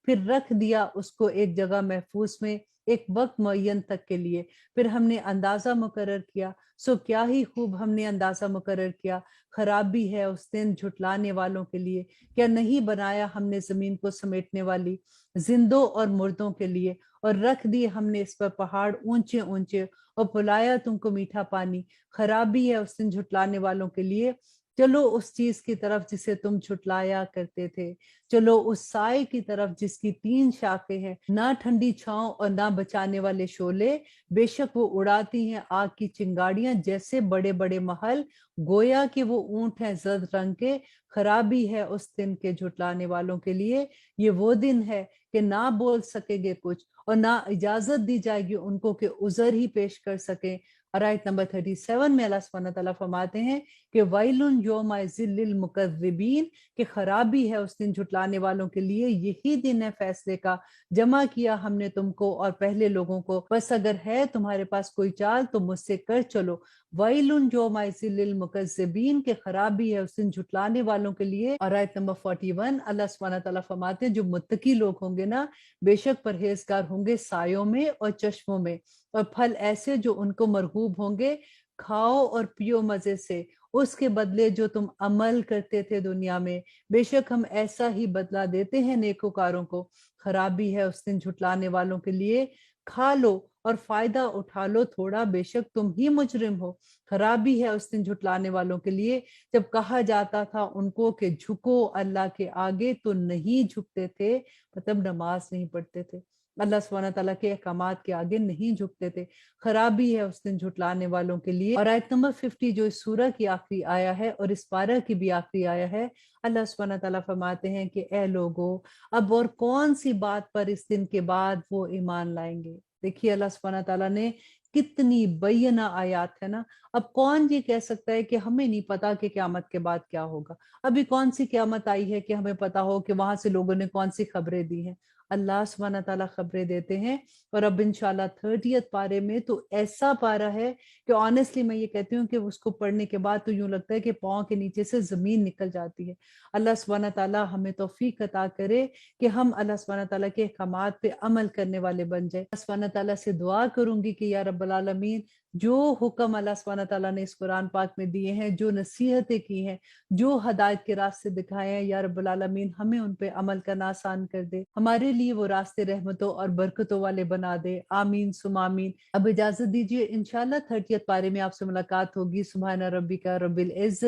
پھر رکھ دیا اس کو ایک جگہ محفوظ میں ایک وقت معین تک کے لیے، پھر ہم نے اندازہ مقرر کیا۔ سو کیا ہی خوب ہم نے اندازہ مقرر کیا۔ خرابی ہے اس دن جھٹلانے والوں کے لیے۔ کیا نہیں بنایا ہم نے زمین کو سمیٹنے والی، زندوں اور مردوں کے لیے، اور رکھ دیے ہم نے اس پر پہاڑ اونچے اونچے، اور پلایا تم کو میٹھا پانی۔ خرابی ہے اس دن جھٹلانے والوں کے لیے۔ چلو اس چیز کی طرف جسے تم جھٹلایا کرتے تھے، چلو اس سائے کی طرف جس کی 3 شاخیں ہیں، نہ ٹھنڈی چھاؤں اور نہ بچانے والے شعلے۔ بے شک وہ اڑاتی ہیں آگ کی چنگاڑیاں جیسے بڑے بڑے محل، گویا کہ وہ اونٹ ہیں زرد رنگ کے۔ خرابی ہے اس دن کے جھٹلانے والوں کے لیے۔ یہ وہ دن ہے کہ نہ بول سکے گے کچھ، اور نہ اجازت دی جائے گی ان کو کہ عذر ہی پیش کر سکیں۔ اور آیت نمبر 37 میں اللہ سبحانہ تعالیٰ فرماتے ہیں کہ وَيْلٌ يَوْمَئِذٍ لِّلْمُكَذِّبِينَ، کہ خرابی ہے اس دن جھٹلانے والوں کے لیے۔ یہی دن ہے فیصلے کا، جمع کیا ہم نے تم کو اور پہلے لوگوں کو، بس اگر ہے تمہارے پاس کوئی چال تو مجھ سے کر چلو۔ وَيْلٌ يَوْمَئِذٍ لِّلْمُكَذِّبِينَ، کہ خرابی ہے اس دن جھٹلانے والوں کے لیے۔ اور آیت نمبر 41 اللہ سبحانہ تعالیٰ فرماتے ہیں جو متقی لوگ ہوں گے نا، بے شک پرہیزگار ہوں گے سایوں میں اور چشموں میں، اور پھل ایسے جو ان کو مرغوب ہوں گے۔ کھاؤ اور پیو مزے سے اس کے بدلے جو تم عمل کرتے تھے دنیا میں، بے شک ہم ایسا ہی بدلہ دیتے ہیں نیکوکاروں کو۔ خرابی ہے اس دن جھٹلانے والوں کے لیے۔ کھا لو اور فائدہ اٹھا لو تھوڑا، بے شک تم ہی مجرم ہو۔ خرابی ہے اس دن جھٹلانے والوں کے لیے، جب کہا جاتا تھا ان کو کہ جھکو اللہ کے آگے تو نہیں جھکتے تھے، مطلب نماز نہیں پڑھتے تھے، اللہ سبحانہ تعالیٰ کے احکامات کے آگے نہیں جھکتے تھے۔ خرابی ہے اس دن جھٹلانے والوں کے لیے۔ اور آیت نمبر 50 جو اس سورہ کی آخری آیا ہے اور اس پارہ کی بھی آخری آیا ہے، اللہ سبحانہ تعالیٰ فرماتے ہیں کہ اے لوگو، اب اور کون سی بات پر اس دن کے بعد وہ ایمان لائیں گے؟ دیکھیے اللہ سبحانہ تعالیٰ نے کتنی بینہ آیات ہے نا۔ اب کون یہ کہہ سکتا ہے کہ ہمیں نہیں پتا کہ قیامت کے بعد کیا ہوگا؟ ابھی کون سی قیامت آئی ہے کہ ہمیں پتا ہو کہ وہاں سے لوگوں نے کون سی خبریں دی ہیں؟ اللہ سبحانہ تعالیٰ خبریں دیتے ہیں۔ اور اب انشاءاللہ 30th پارے میں تو ایسا پارہ ہے کہ آنیسٹلی میں یہ کہتی ہوں کہ اس کو پڑھنے کے بعد تو یوں لگتا ہے کہ پاؤں کے نیچے سے زمین نکل جاتی ہے۔ اللہ سبحانہ تعالیٰ ہمیں توفیق عطا کرے کہ ہم اللہ سبحانہ تعالیٰ کے احکامات پہ عمل کرنے والے بن جائیں۔ اللہ سبحانہ تعالیٰ سے دعا کروں گی کہ یا رب العالمین، جو حکم اللہ سبحانہ تعالیٰ نے اس قرآن پاک میں دیے ہیں، جو نصیحتیں کی ہیں، جو ہدایت کے راستے دکھائے ہیں، یا رب العالمین ہمیں ان پہ عمل کرنا آسان کر دے، ہمارے لیے وہ راستے رحمتوں اور برکتوں والے بنا دے۔ آمین ثم آمین۔ اب اجازت دیجیے، انشاءاللہ 30th پارے میں آپ سے ملاقات ہوگی۔ سبحان ربک رب العزت